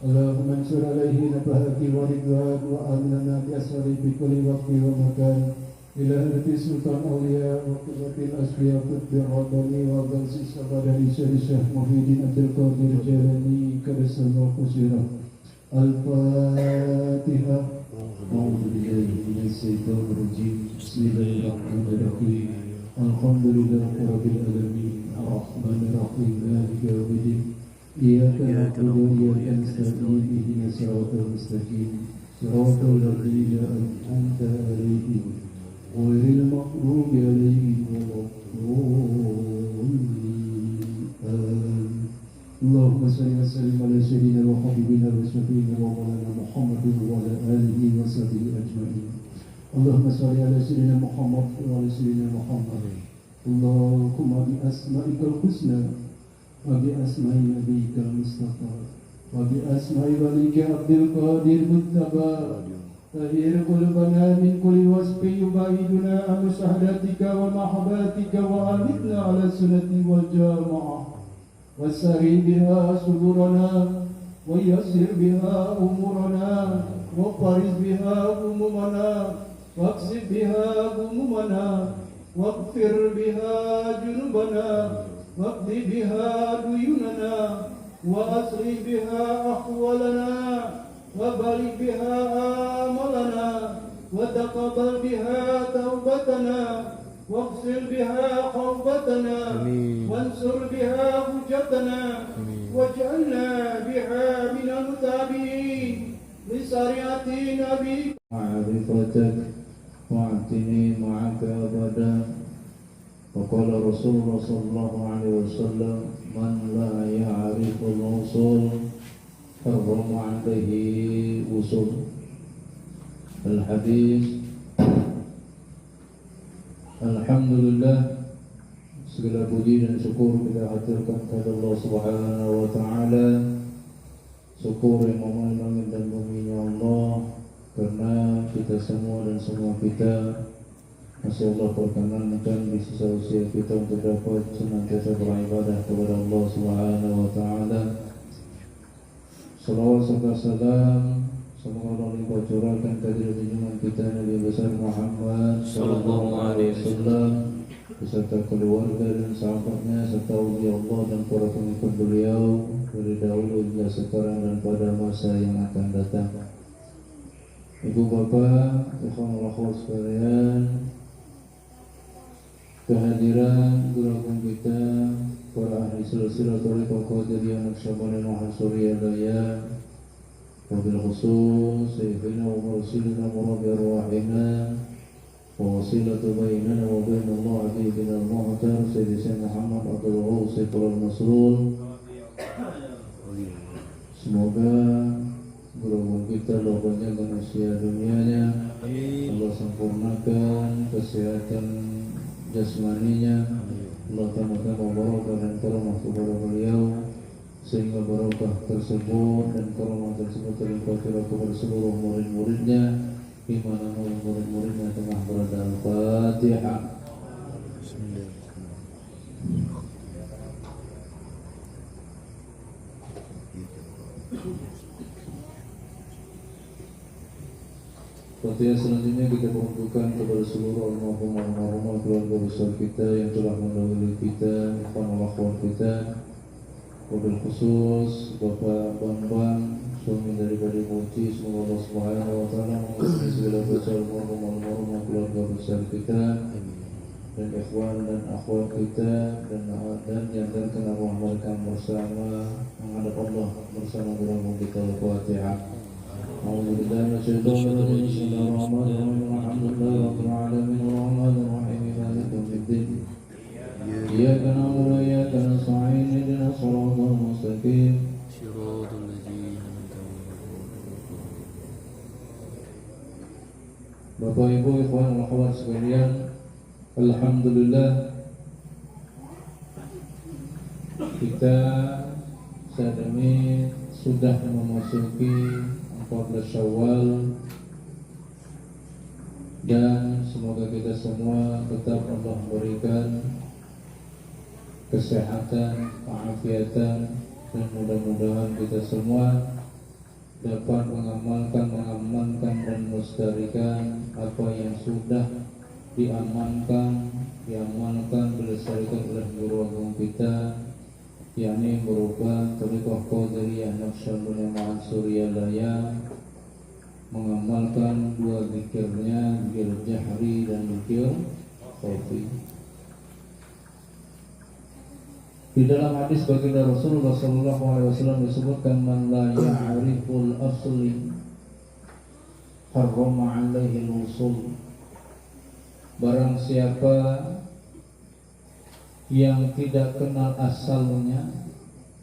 Allahumma ansur alaihi nabahaki wa ridwan wa amnana bi asari bi kulli waqti wa makan. Ila hati sultan awliya wa qurratil asfiya qutbi radani wa ghansi sabadani syarishah Muhyiddin Abdul Qadir Jalani kadasama khusirah. Al-Fatihah. A'udhu billahi minas syaitanir rajim. Bismillahirrahmanirrahim. Alhamdulillahi rabbil alamin. Ar-Rahmanir Rahim. Maliki yaumiddin. Iyyaka na'budu wa iyyaka nasta'in. Ihdinas siratal mustaqim. Siratal ladzina an'amta 'alaihim ghairil maghdubi 'alaihim waladdallin. Allahumma shalli wa sallim ala sayyidina wa habibina wa shafi'ina wa maulana Muhammadin wa ala alihi wa sahbihi ajma'in. Allahumma shalli ala sayyidina Muhammad wa ala sayyidina Muhammad. Allahumma bi asma'ikal husna wa bi asma'i nabiyyikal mustafa wa bi asma'i walika Abdul Qadir Muttaba. Tahir qulubana min kulli wasfi yubaiduna an syahadatika wa mahabbatika wa amitna ala sunnati wal jamaah. Wasari biha suburana wa yasir biha umurana wa faris biha umumana waqsib biha umumana waghfir biha junubana waqdi biha duyunana wa asri biha ahwalana وبارك بها آمالنا وتقبل بها توبتنا واغسل بها خوفتنا وانصر بها حجتنا واجعلنا بها من المتابعين لشريعة نبيك. معرفتك واعتني معك أبدا. وقال رسول الله صلى الله عليه وسلم من لا يعرف الوصول حرم عليه وصول. Al-Hadis. Alhamdulillah, segala puji dan syukur kita haturkan kepada Allah Subhanahu wa taala. Syukur yang memohon langit dan bumi-Nya Allah, karena kita semua dan semua kita masih Allah perkenankan di sisa usia kita untuk dapat senantiasa beribadah kepada Allah Subhanahu wa taala. Salawat serta salam semoga Allah dicurahkan kepada junjungan kita Nabi besar Muhammad sallallahu alaihi wasallam beserta keluarga dan sahabatnya serta awliya Allah dan para pengikut beliau dari dahulu hingga sekarang dan pada masa yang akan datang. Ibu bapak, ikhwan akhwat sekalian, kehadiran guru agung kita, para ahli silsilah Thariqah Qadiriyah Naqsyabandiyah Mahasuriya Daya, wabil khusus Sayyidina wa Mursilina Murabi Arwahina wa wasilatu bainana wa bain Allah Habibina Al-Muhtar Sayyidina Muhammad Abdul Ghaus Sayyidul Masrul. Semoga guru kita Allah panjangkan usia dunianya, Allah sempurnakan kesehatan jasmaninya, Allah tambahkan barokah dan karamah kepada beliau, sehingga barokah tersebut dan karamah tersebut terlimpah kepada seluruh murid-muridnya, di mana murid-muridnya tengah berada. Al-Fatihah. Fatihah selanjutnya kita peruntukkan kepada seluruh almarhum keluarga besar kita yang telah mendahului kita, akhwat kita, wabil khusus Bapak Bambang, suami daripada Muci. Semoga Allah Subhanahu wa taala mengampuni segala dosa almarhum keluarga besar kita dan ikhwan dan akhwat kita, dan diantarkan arwah mereka bersama menghadap Allah bersama guru kita. Al-Fatihah. أعوذ بالله من الشيطان الرجيم. بسم الله الرحمن الرحيم. الحمد لله رب العالمين الرحمن الرحيم مالك يوم الدين إياك نعبد وإياك نستعين اهدنا الصراط المستقيم صراط الذين أنعمت Bapak Ibu ikhwan dan akhwat sekalian, alhamdulillah kita saat ini sudah memasuki 14 Syawal, dan semoga kita semua tetap Allah berikan kesehatan, keafiatan, dan mudah-mudahan kita semua dapat mengamalkan, dan melestarikan apa yang sudah diamankan, dilestarikan oleh guru agung kita, yakni berupa Thariqah Qadiriyah Naqsyabandiyah Mahasuriya Daya, mengamalkan dua zikirnya, zikir jahri dan zikir khafi. Di dalam hadis baginda Rasulullah SAW disebutkan, man la ya'riful asli harrama alaihi al-usul. Barang siapa yang tidak kenal asalnya,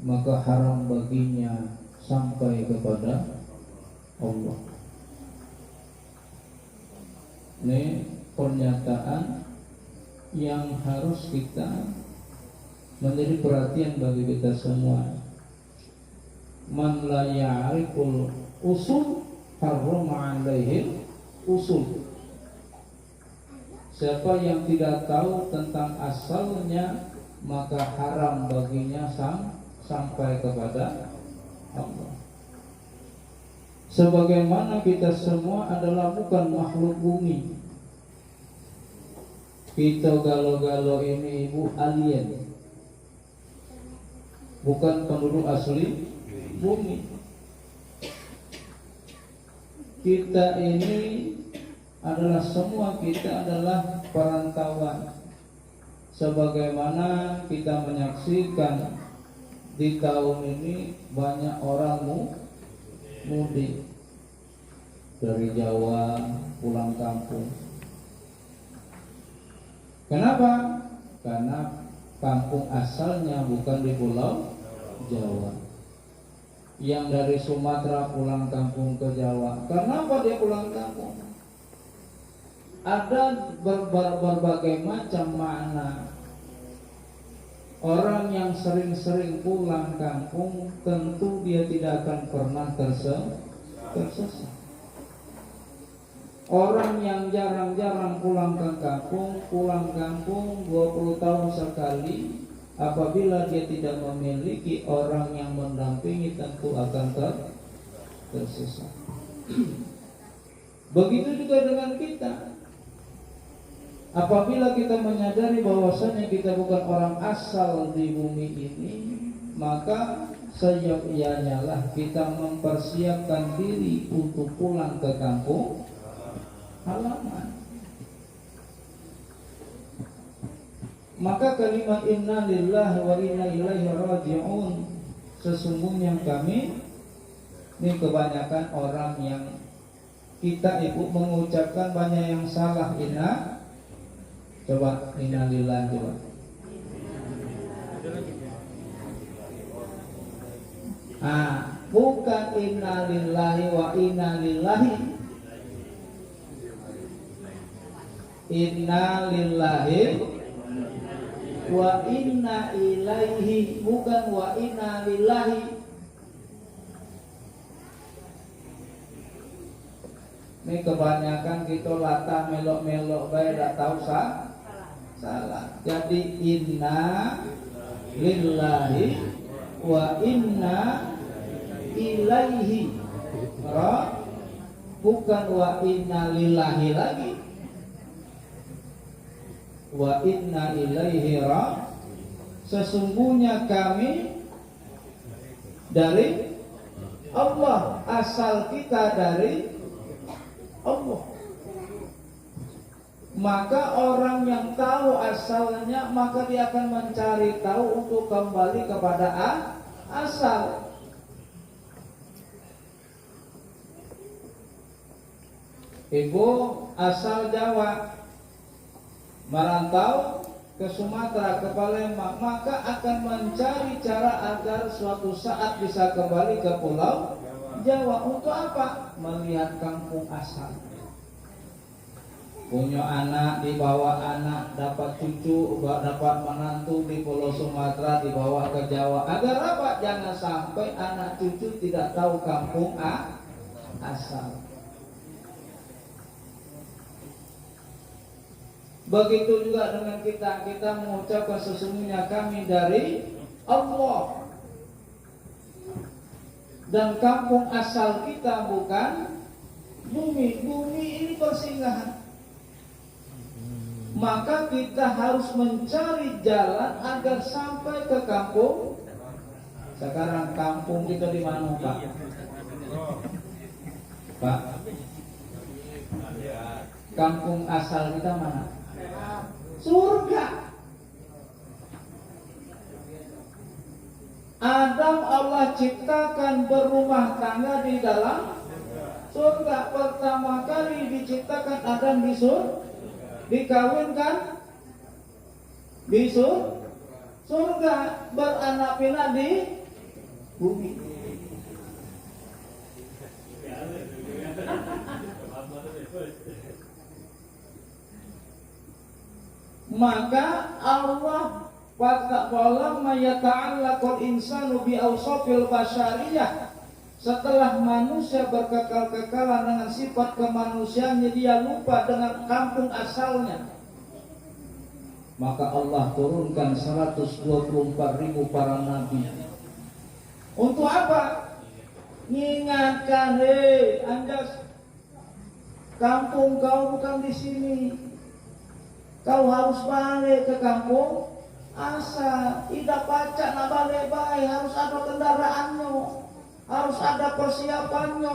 maka haram baginya sampai kepada Allah. Ini pernyataan yang harus kita menjadi perhatian bagi kita semua. Man la ya'riful usul harrama alaihi usul. Siapa yang tidak tahu tentang asalnya, maka haram baginya sampai kepada Allah. Sebagaimana kita semua adalah bukan makhluk bumi. Kita galo-galo ini ibu alien, bukan penduduk asli bumi. Kita ini adalah semua kita adalah perantauan. Sebagaimana kita menyaksikan di tahun ini banyak orang mudik dari Jawa pulang kampung. Kenapa? Karena kampung asalnya bukan di Pulau Jawa. Yang dari Sumatera pulang kampung ke Jawa. Kenapa dia pulang kampung? Ada berbagai macam makna. Orang yang sering-sering pulang kampung tentu dia tidak akan pernah tersesat. Orang yang jarang-jarang pulang kampung 20 tahun sekali, apabila dia tidak memiliki orang yang mendampingi tentu akan tersesat. Begitu juga dengan kita. Apabila kita menyadari bahwasanya kita bukan orang asal di bumi ini, maka seyogyanya lah kita mempersiapkan diri untuk pulang ke kampung halaman. Maka kalimat inna lillahi wa inna ilaihi raji'un, sesungguhnya kami, ini kebanyakan orang yang kita ibu mengucapkan banyak yang salah. Inna, coba inna lillahi, coba. Bukan inna lillahi wa inna lillahi. Inna lillahi wa inna ilaihi, bukan wa inna lillahi. Ini kebanyakan kita lata melok-melok bae dak tahu salah. Jadi inna lillahi wa inna ilaihi, bukan wa inna lillahi lagi. Wa inna ilaihi sesungguhnya kami dari Allah, asal kita dari Allah. Maka orang yang tahu asalnya, maka dia akan mencari tahu untuk kembali kepada asal. Ibu asal Jawa, merantau ke Sumatera, ke Palembang, maka akan mencari cara agar suatu saat bisa kembali ke Pulau Jawa. Untuk apa? Melihat kampung asal. Punya anak, dibawa anak, dapat cucu, dapat menantu di Pulau Sumatera, dibawa ke Jawa. Agar apa? Jangan sampai anak cucu tidak tahu kampung asal. Begitu juga dengan kita mengucapkan sesungguhnya kami dari Allah. Dan kampung asal kita bukan bumi. Bumi ini persinggahan. Maka kita harus mencari jalan agar sampai ke kampung. Sekarang kampung kita di mana, Pak? Pak? Kampung asal kita mana? Surga. Adam Allah ciptakan berumah tangga di dalam surga. Pertama kali diciptakan Adam di surga, dikawinkan di surga, beranak pinak di bumi. Maka Allah falamma yata'allaqul insanu bi awsafil basyariyah, setelah manusia berkekal-kekalan dengan sifat kemanusiaannya, dia lupa dengan kampung asalnya. Maka Allah turunkan 124.000 para nabi. Untuk apa? Mengingatkan, Anjas, kampung kau bukan di sini. Kau harus balik ke kampung asal. Tidak pacak nak balik baik, harus ada kendaraannya, harus ada persiapannya.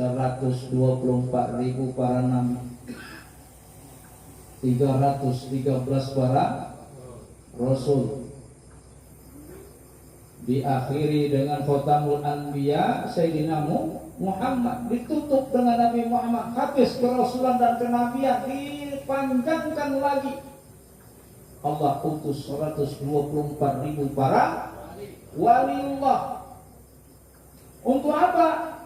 124.000 para nabi, 313 para rasul. Diakhiri dengan khotamul anbiya Sayyidina Muhammad, ditutup dengan Nabi Muhammad. Habis kerasulan dan kenabian, dipanjangkan lagi. Allah utus 124.000 para waliullah. Untuk apa?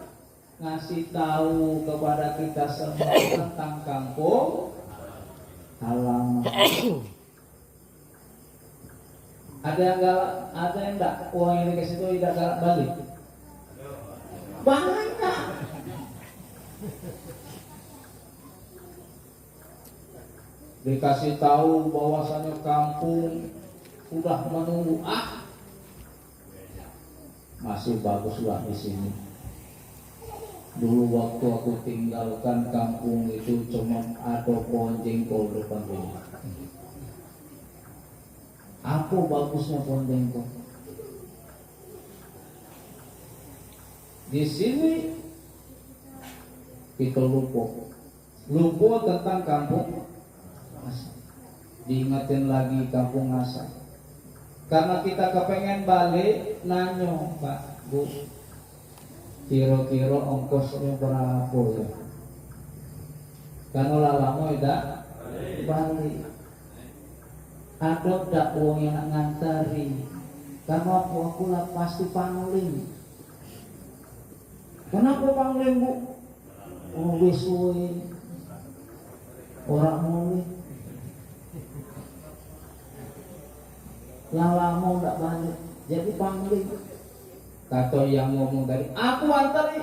Ngasih tahu kepada kita semua tentang kampung halaman. Ada yang galak, ada yang enggak? Uang yang dikasih itu tidak galak balik. Banyak. Dikasih tahu bahwasanya kampung sudah menunggu. Masih baguslah di sini. Dulu waktu aku tinggalkan kampung itu cuma ada pohon jengkol depan rumah. Apa bagusnya pohon jengkol? Di sini kita lupa lupa tentang kampung asal. Diingatin lagi kampung asal. Karena kita kepengen balik, nanyo Pak Bu, kira-kira ongkosnya berapa ya? Karena lama tidak balik. Ada tak uang yang nak ngantari? Karena aku lah pasti pangling. Kenapa pangling Bu? Oh wisuwe orang mulai yang lama tidak balik, jadi pangling. Kata yang ngomong tadi, aku antari.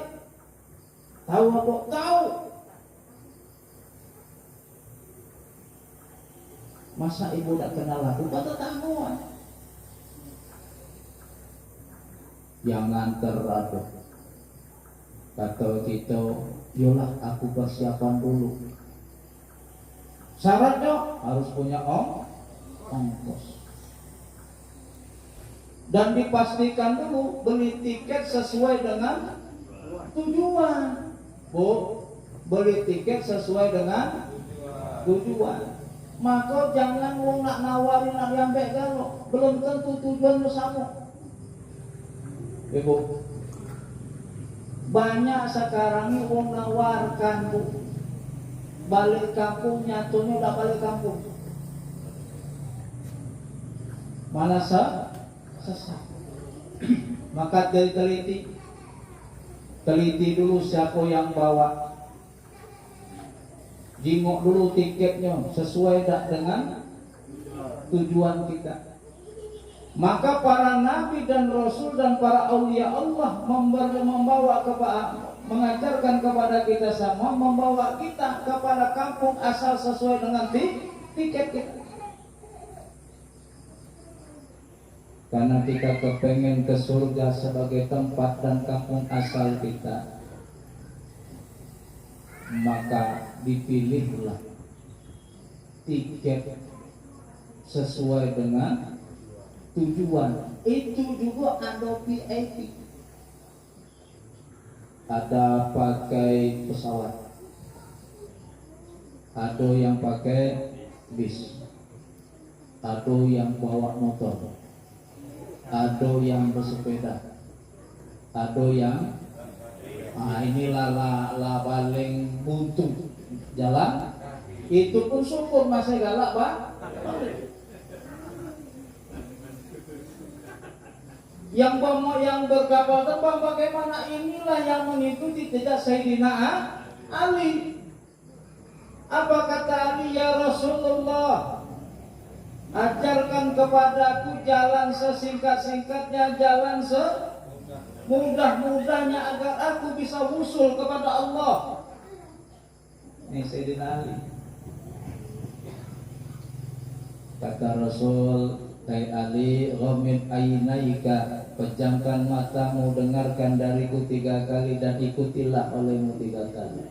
Tahu apa? Tahu. Masa ibu tidak kenal aku? Kata tahu. Yang nganter ada. Kata kita, yolah aku persiapan dulu. Syaratnya harus punya ongkos. Dan dipastikan dulu beli tiket sesuai dengan tujuan. Bu, beli tiket sesuai dengan tujuan. Maka jangan wong nak nawarin nak diambek kalau belum tentu tujuannya sama. Ibu, banyak sekarang ini wong nawarkan Bu, balik kampung nyatunya udah balik kampung. Malah sesat. Maka teliti dulu siapa yang bawa, jingok dulu tiketnya sesuai tak dengan tujuan kita. Maka para nabi dan rasul dan para aulia Allah membawa mengajarkan kepada kita sama, membawa kita kepada kampung asal sesuai dengan tiket kita. Karena kita kepengen ke surga sebagai tempat dan kampung asal kita, maka dipilihlah tiket sesuai dengan tujuan. Itu juga ada VIP, ada pakai pesawat, ada yang pakai bis, ada yang bawa motor, ada yang bersepeda, ada yang inilah la paling buntu jalan. Itu pun syukur masih galak Pak. Yang berkapal terbang bagaimana? Inilah yang mengikuti jejak Sayyidina Ali. Apa kata Ali? Ya Rasulullah, ajarkan kepadaku jalan sesingkat-singkatnya, jalan semudah-mudahnya agar aku bisa wusul kepada Allah. Ini Sayyidina Ali. Kata Rasul, hai Ali, ghamid ainaika, pejamkan matamu, dengarkan dariku 3 kali dan ikutilah olehmu 3 kali.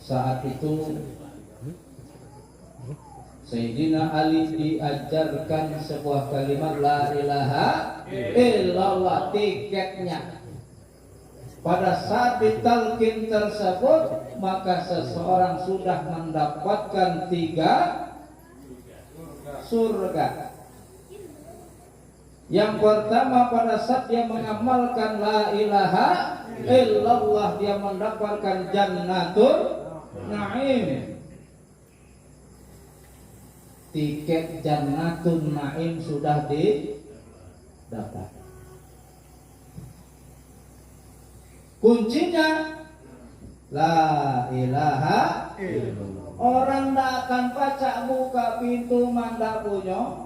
Saat itu Sayyidina Ali diajarkan sebuah kalimat la ilaha illallah, tiketnya. Pada saat ditalkin tersebut, maka seseorang sudah mendapatkan 3 surga. Yang pertama, pada saat dia mengamalkan la ilaha illallah, dia mendapatkan jannatul na'im. Tiket Jannatul Naim sudah didapat. Kuncinya la ilaha illallah. Orang tidak akan pacak buka pintu manda punya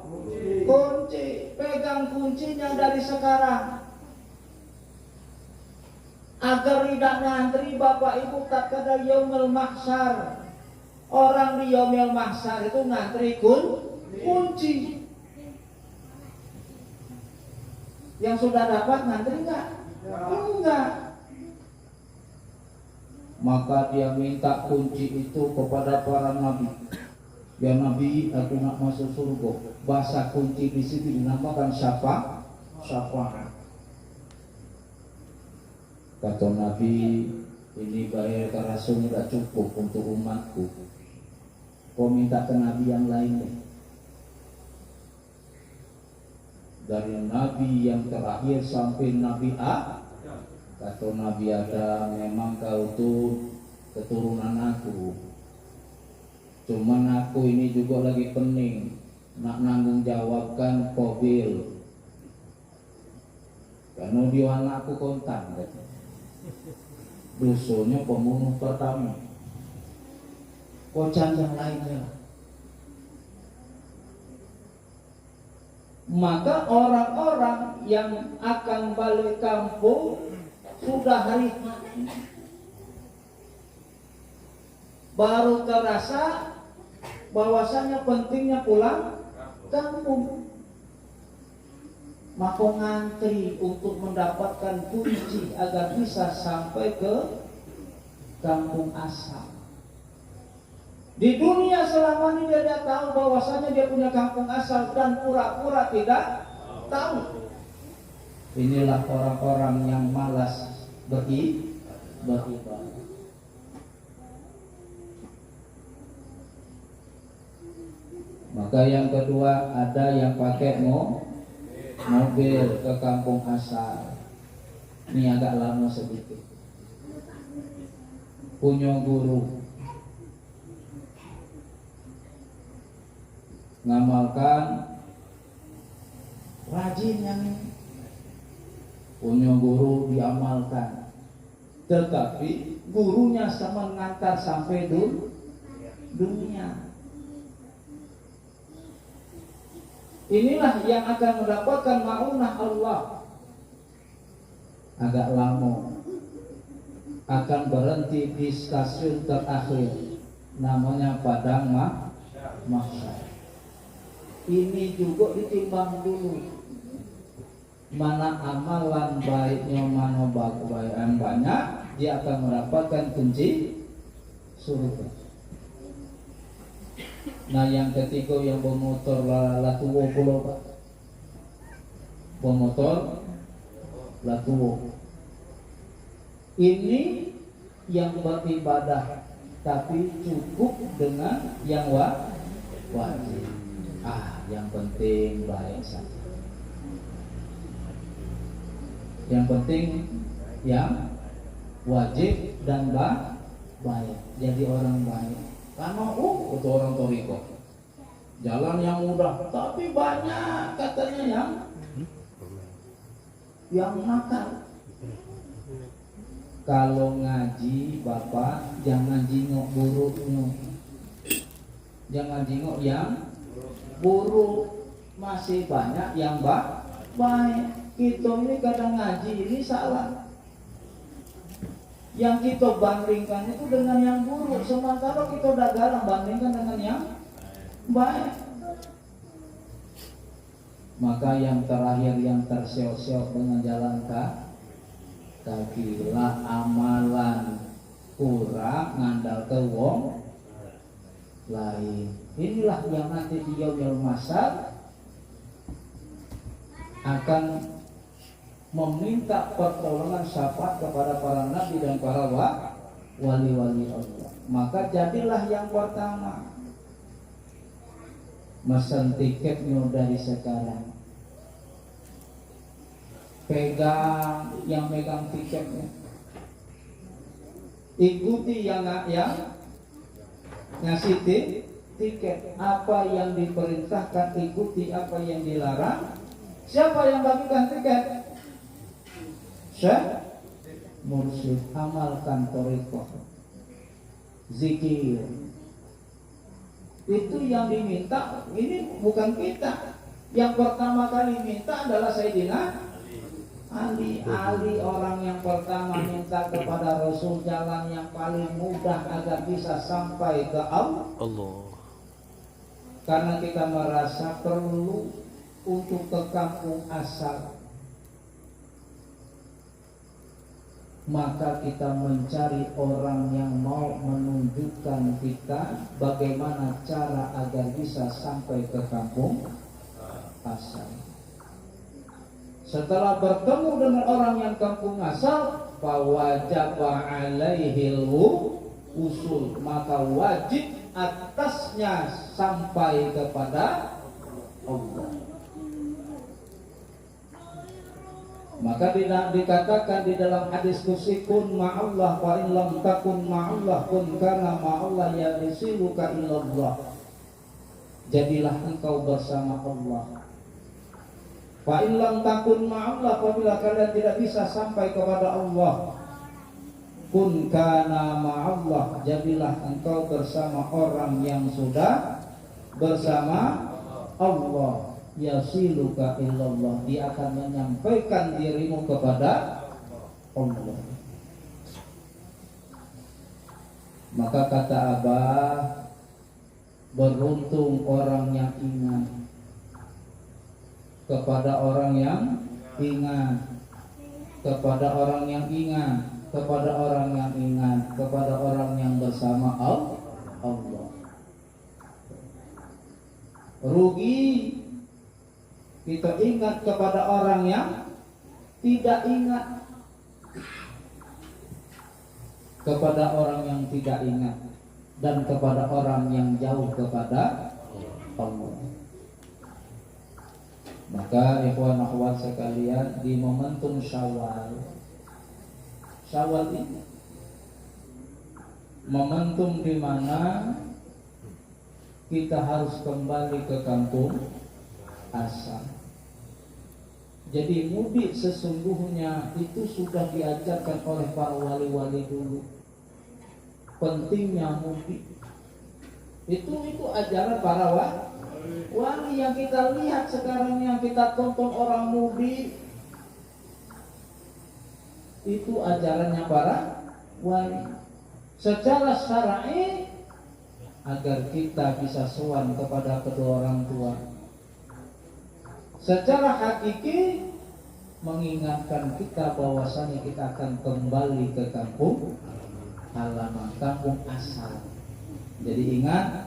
kunci. Pegang kuncinya dari sekarang, agar tidak ngantri Bapak Ibu tak kada yaumul mahsyar. Orang di yaumul mahsyar itu ngantri kunci. Yang sudah dapat ngantri enggak? Enggak. Maka dia minta kunci itu kepada para nabi. Ya Nabi, aku nak masuk surga. Bahasa kunci di sini dinamakan syafaat. Kata Nabi, ini bayar kerasnya tidak cukup untuk umatku, kau minta ke nabi yang lain deh. Dari nabi yang terakhir sampai nabi A, kata Nabi Adam, memang kau tuh keturunan aku, cuman aku ini juga lagi pening nak nanggung jawabkan Qabil, karena dia anakku kontan kan? Dosanya pembunuh pertama, kocan yang lainnya. Maka orang-orang yang akan balik kampung sudah hari ini baru terasa bahwasanya pentingnya pulang kampung. Maka ngantri untuk mendapatkan kunci agar bisa sampai ke kampung asal. Di dunia selama ini dia tahu bahwasanya dia punya kampung asal dan pura-pura tidak tahu. Inilah orang-orang yang malas beribadah. Maka yang kedua, ada yang pakai mobil ke kampung asal. Ini agak lama sedikit. Punya guru, ngamalkan rajin yang ini. Punya guru diamalkan, tetapi gurunya sama mengantar sampai dunia. Inilah yang akan mendapatkan ma'unah Allah. Agak lama akan berhenti di stasiun terakhir, namanya Padang Mahsyar. Ini juga ditimbang dulu, mana amalan baiknya, mana kebaikan banyak, dia akan mendapatkan kunci surga. Nah yang ketiga yang bermotor latuwo pulau Pak, bermotor latuwo ini yang beribadah tapi cukup dengan yang wajib. Yang penting baik saja. Yang penting yang wajib dan baik. Jadi orang baik. Karena itu orang toriko, jalan yang mudah, tapi banyak katanya yang nakal. Kalau ngaji Bapak jangan jingok buruknya, jangan jingok yang buruk, masih banyak yang baik. Kita ini kadang ngaji ini salah, yang kita bandingkan itu dengan yang buruk, sementara kita udah garang bandingkan dengan yang baik. Maka yang terakhir yang terseok-seok dengan jalan kaki lah, amalan kurang ngandal ke wong lain. Inilah yang nanti di yaumul mahsyar akan meminta pertolongan syafaat kepada para nabi dan para wali-wali Allah. Maka jadilah yang pertama, mesen tiketnya dari sekarang. Yang megang tiketnya, ikuti yang ngasih tiket. Apa yang diperintahkan ikuti, apa yang dilarang. Siapa yang bagikan tiket? Syekh mursyid. Amalkan thariqah, zikir. Itu yang diminta. Ini bukan kita. Yang pertama kali minta adalah Sayyidina Ali. Ali orang yang pertama minta kepada Rasul jalan yang paling mudah agar bisa sampai ke Allah. Karena kita merasa perlu untuk ke kampung asal, maka kita mencari orang yang mau menunjukkan kita bagaimana cara agar bisa sampai ke kampung asal. Setelah bertemu dengan orang yang kampung asal, fawajaba alaihil usul, maka wajib atasnya sampai kepada Allah. Maka dikatakan di dalam hadis qudsi, kun ma'allah wa in lam takun ma'allah kun kana ma'allah yarisiluka ilallah. Jadilah engkau bersama Allah. Fa in lam takun ma'allah, apabila kalian tidak bisa sampai kepada Allah, kun kana ma'allah, jadilah engkau bersama orang yang sudah bersama Allah. Yasiluka illallah, dia akan menyampaikan dirimu kepada Allah. Maka kata Abah, beruntung orang yang ingat kepada orang yang ingat, kepada orang yang ingat, kepada orang yang ingat, kepada orang yang bersama Allah. Rugi kita ingat kepada orang yang tidak ingat, kepada orang yang tidak ingat, dan kepada orang yang jauh kepada Allah. Maka ikhwan akhwat sekalian, di momentum Syawal ini momentum di mana kita harus kembali ke kampung asal. Jadi mudik sesungguhnya itu sudah diajarkan oleh para wali-wali dulu. Pentingnya mudik. Itu ajaran para wali yang kita lihat sekarang, yang kita tonton orang mudik. Itu ajarannya para wali. Secara syar'i agar kita bisa sowan kepada kedua orang tua. Secara hakiki mengingatkan kita bahwasanya kita akan kembali ke kampung halaman, kampung asal. Jadi ingat,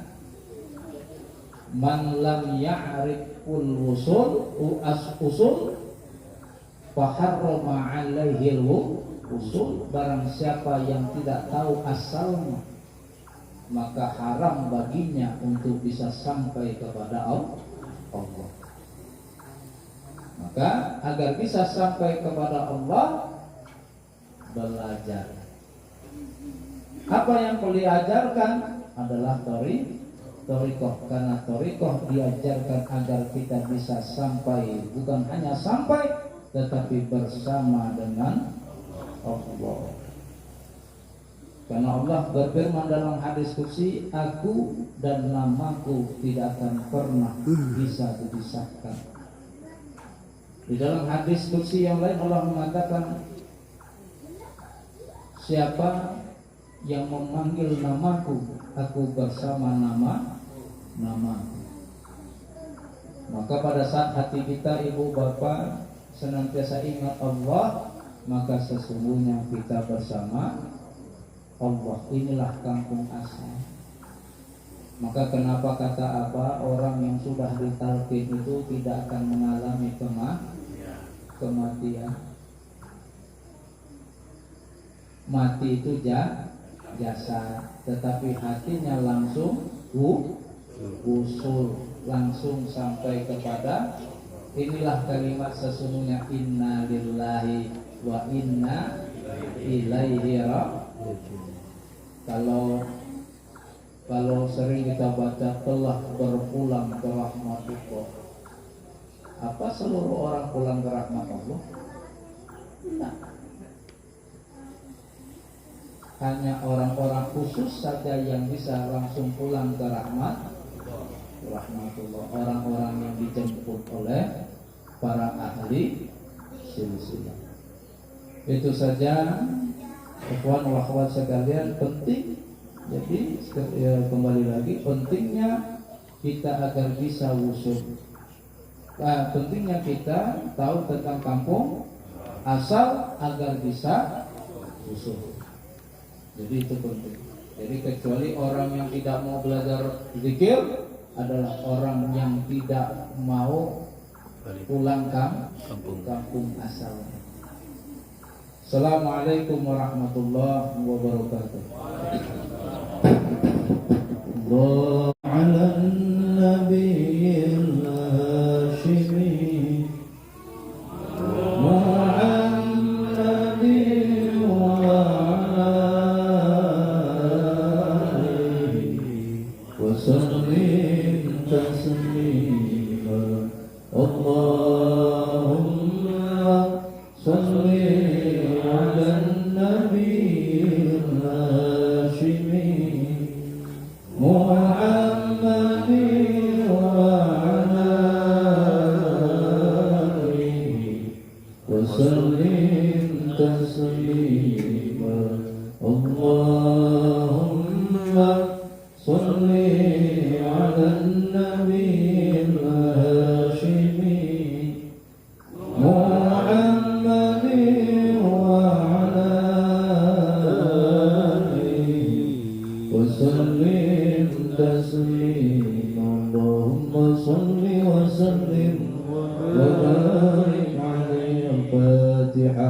man lam ya'riful usul faharrama alaihil usul, barang siapa yang tidak tahu asalnya maka haram baginya untuk bisa sampai kepada Allah. Maka agar bisa sampai kepada Allah, belajar. Apa yang perlu diajarkan adalah thariqah, karena thariqah diajarkan agar kita bisa sampai, bukan hanya sampai, tetapi bersama dengan Allah. Karena Allah berfirman dalam hadis qudsi, aku dan namaku tidak akan pernah bisa dipisahkan. Di dalam hadis qudsi yang lain Allah mengatakan, siapa yang memanggil namaku, aku bersama namaku. Maka pada saat hati kita, ibu bapak, senantiasa ingat Allah, maka sesungguhnya kita bersama Allah. Inilah kampung asal. Maka kenapa kata apa, orang yang sudah ditalqin itu tidak akan mengalami kematian. Mati itu jasad, tetapi hatinya langsung usul, langsung sampai kepada, inilah kalimat sesungguhnya, inna lillahi wa inna ilaihi raji'un. Kalau sering kita baca telah berpulang ke rahmatullah, apa seluruh orang pulang ke rahmat Allah? Tidak. Hanya orang-orang khusus saja yang bisa langsung pulang ke rahmatullah. Orang-orang yang dijemput oleh para ahli silsilah. Itu saja ikhwan wa akhwat sekalian, penting. Jadi kembali lagi, pentingnya kita agar bisa wusul. Pentingnya kita tahu tentang kampung asal agar bisa wusul. Jadi itu penting. Jadi kecuali orang yang tidak mau belajar zikir adalah orang yang tidak mau pulang kampung asal. Assalamualaikum warahmatullahi wabarakatuh. الله على النبي الهاشمي محمد وعلى آله وسلم تسليما اللهم صل على النبي الهاشمي محمد وعلى آله وسلم تسليما اللهم صل على النبي الهاشمي محمد وعلى آله وسلم تسليما اللهم صل وسلم وبارك عليه الفاتحة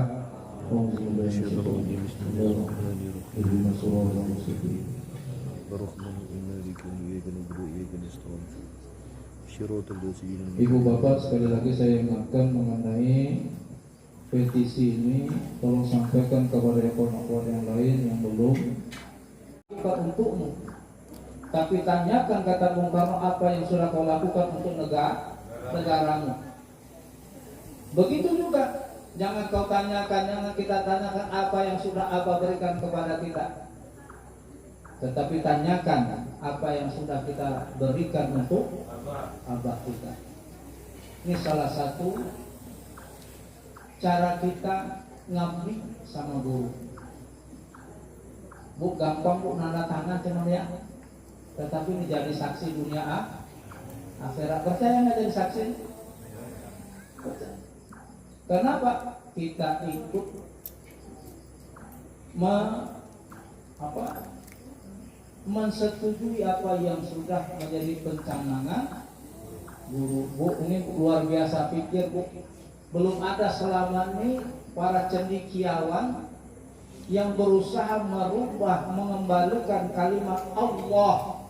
أعوذ بالله من الشيطان الرجيم بسم الله الرحمن الرحيم اهدنا الصراط المستقيم Ibu bapak, sekali lagi saya ingatkan mengenai petisi ini, tolong sampaikan kepada ekor-ekor yang lain yang belum. Bukan untukmu, tapi tanyakan kata Bung Karno apa yang sudah kau lakukan untuk negaramu. Begitu juga, jangan kau tanyakan, jangan kita tanyakan apa yang sudah Abah berikan kepada kita, tetapi tanyakan apa yang sudah kita berikan untuk Abah kita. Ini salah satu cara kita ngabdi sama guru. Bu, gampang bu, nanda tangan cuman ya, tetapi ini jadi saksi dunia akhirat. Percaya nggak jadi saksi? Percaya. Kenapa? Kita ikut mensetujui apa yang sudah menjadi pencanangan guru. Bu, ini luar biasa pikir bu. Belum ada selama ini para cendekiawan yang berusaha merubah, mengembalikan kalimat Allah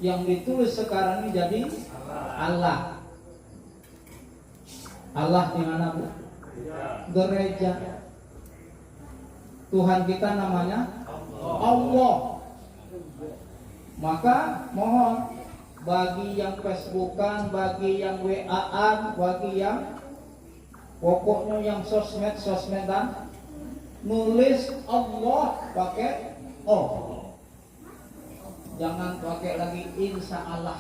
yang ditulis sekarang ini jadi Allah. Allah di mana bu? Gereja. Tuhan kita namanya Allah. Maka mohon bagi yang Facebookan, bagi yang WA-an, bagi yang pokoknya yang sosmed-sosmedan, nulis Allah pakai O. Jangan pakai lagi insya Allah.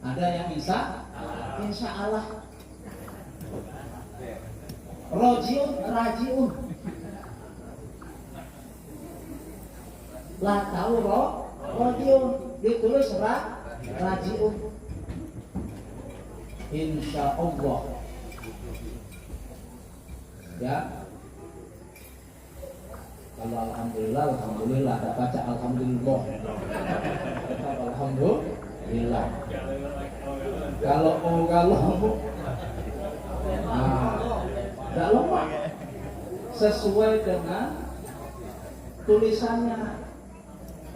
Ada yang insya Allah. Rajiun. Lah tahu rajiun ditulis rajiun. Insya Allah. Ya. Kalau alhamdulillah ada baca alhamdulillah. Alhamdulillah. Kalau tidak lemah sesuai dengan tulisannya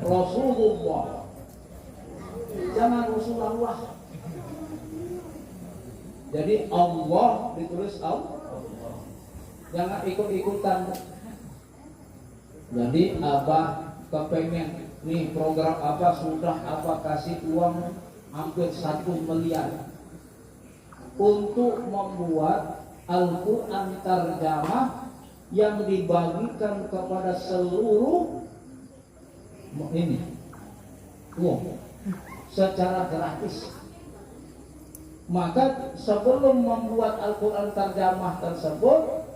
Rasulullah. Jangan Rasulullah. Jadi Allah ditulis Allah. Jangan ikut-ikutan. Jadi Abah kepengen nih program apa sudah apa kasih uang hampir 1 miliar untuk membuat Al-Quran terjemah yang dibagikan kepada seluruh ini secara gratis. Maka sebelum membuat Al-Quran terjemah tersebut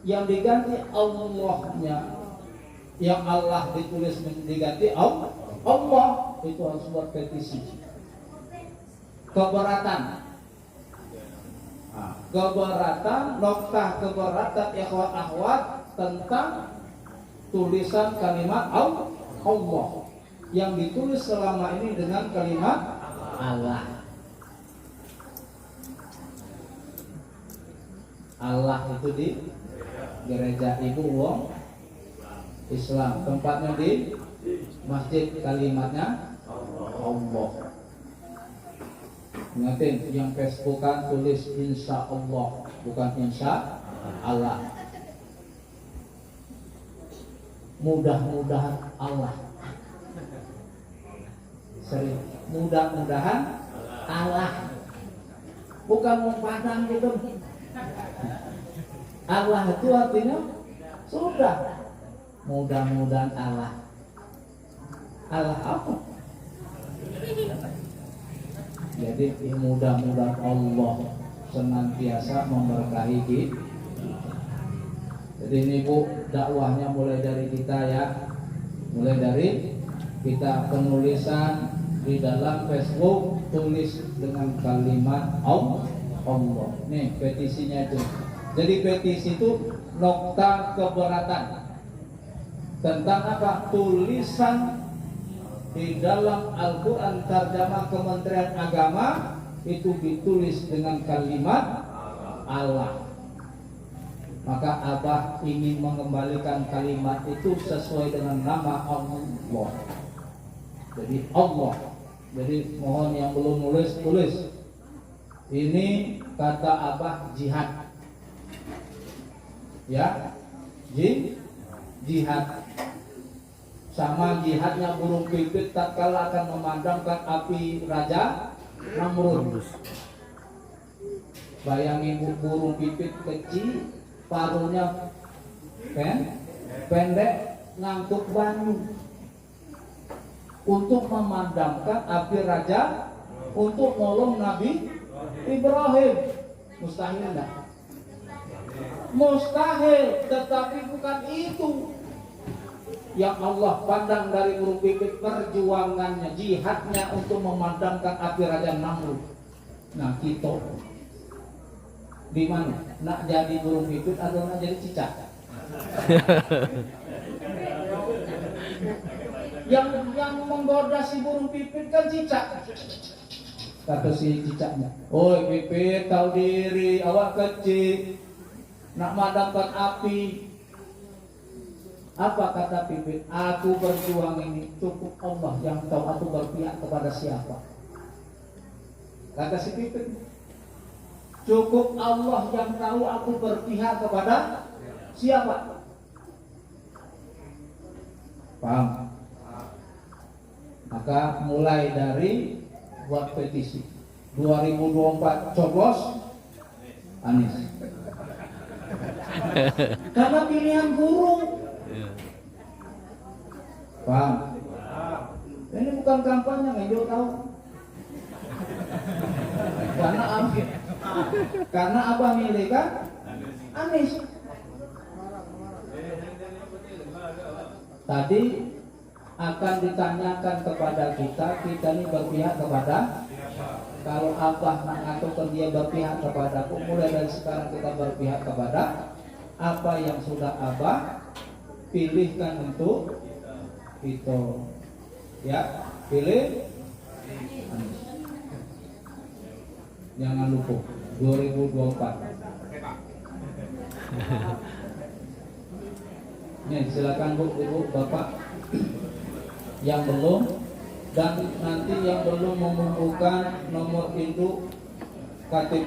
yang diganti Allahnya, yang Allah ditulis diganti Allah, itu harus buat petisi. Keberatan, noktah keberatan ikhwat akhwat tentang tulisan kalimat Allah yang ditulis selama ini dengan kalimat Allah. Allah itu di gereja, ibu wong Islam. Tempatnya di masjid, kalimatnya Allah. Ingatin, yang Facebookan tulis insya Allah, bukan insya Allah. Mudah-mudahan Allah. Sering, mudah-mudahan Allah. Bukan mau padang gitu. Allah itu artinya sudah. Mudah-mudahan Allah. Allah apa? Jadi mudah-mudahan Allah senantiasa memberkahi kita. Jadi ini Bu, dakwahnya mulai dari kita ya. Mulai dari kita penulisan di dalam Facebook, tulis dengan kalimat Allah. Nih petisinya itu. Jadi petisi itu nokta keberatan. Tentang apa? Tulisan di dalam Al-Quran Tarjamah Kementerian Agama itu ditulis dengan kalimat Allah. Maka Abah ingin mengembalikan kalimat itu sesuai dengan nama Allah. Jadi Allah. Jadi mohon yang belum nulis, tulis. Ini kata Abah jihad. Ya, jihad. Sama jihadnya burung pipit tatkala akan memadamkan api Raja Namrud. Bayangin burung pipit kecil, paruhnya pendek, ngangkut banyu untuk memadamkan api Raja, untuk nolong Nabi Ibrahim. Mustahil enggak? Mustahil, tetapi bukan itu yang Allah pandang dari burung pipit, perjuangannya, jihadnya untuk memadamkan api Raja Namrud. Nah kita di mana? Nak jadi burung pipit atau nak jadi cicak? yang menggoda si burung pipit kan cicak. Kata si cicaknya, "Oi pipit, tahu diri, awak kecil, nak madamkan api." Apa kata pipit? "Aku berjuang ini cukup Allah yang tahu aku berpihak kepada siapa." Kata si pipit, "Cukup Allah yang tahu aku berpihak kepada siapa." Paham? Maka mulai dari buat petisi 2024 coblos Anies. Karena pilihan burung. Paham? Ini bukan kampanye, ngejo tahu. Karena Abah milih kan Anies. Tadi akan ditanyakan kepada kita ini berpihak kepada. Kalau Abah mengatakan dia berpihak kepadaku, mulai dari sekarang kita berpihak kepada apa yang sudah Abah pilihkan untuk itu. Ya, pilih Anies. Jangan lupa 2024. Nih, silakan Bu, Ibu, Bapak yang belum, dan nanti yang belum mengumpulkan nomor induk KTP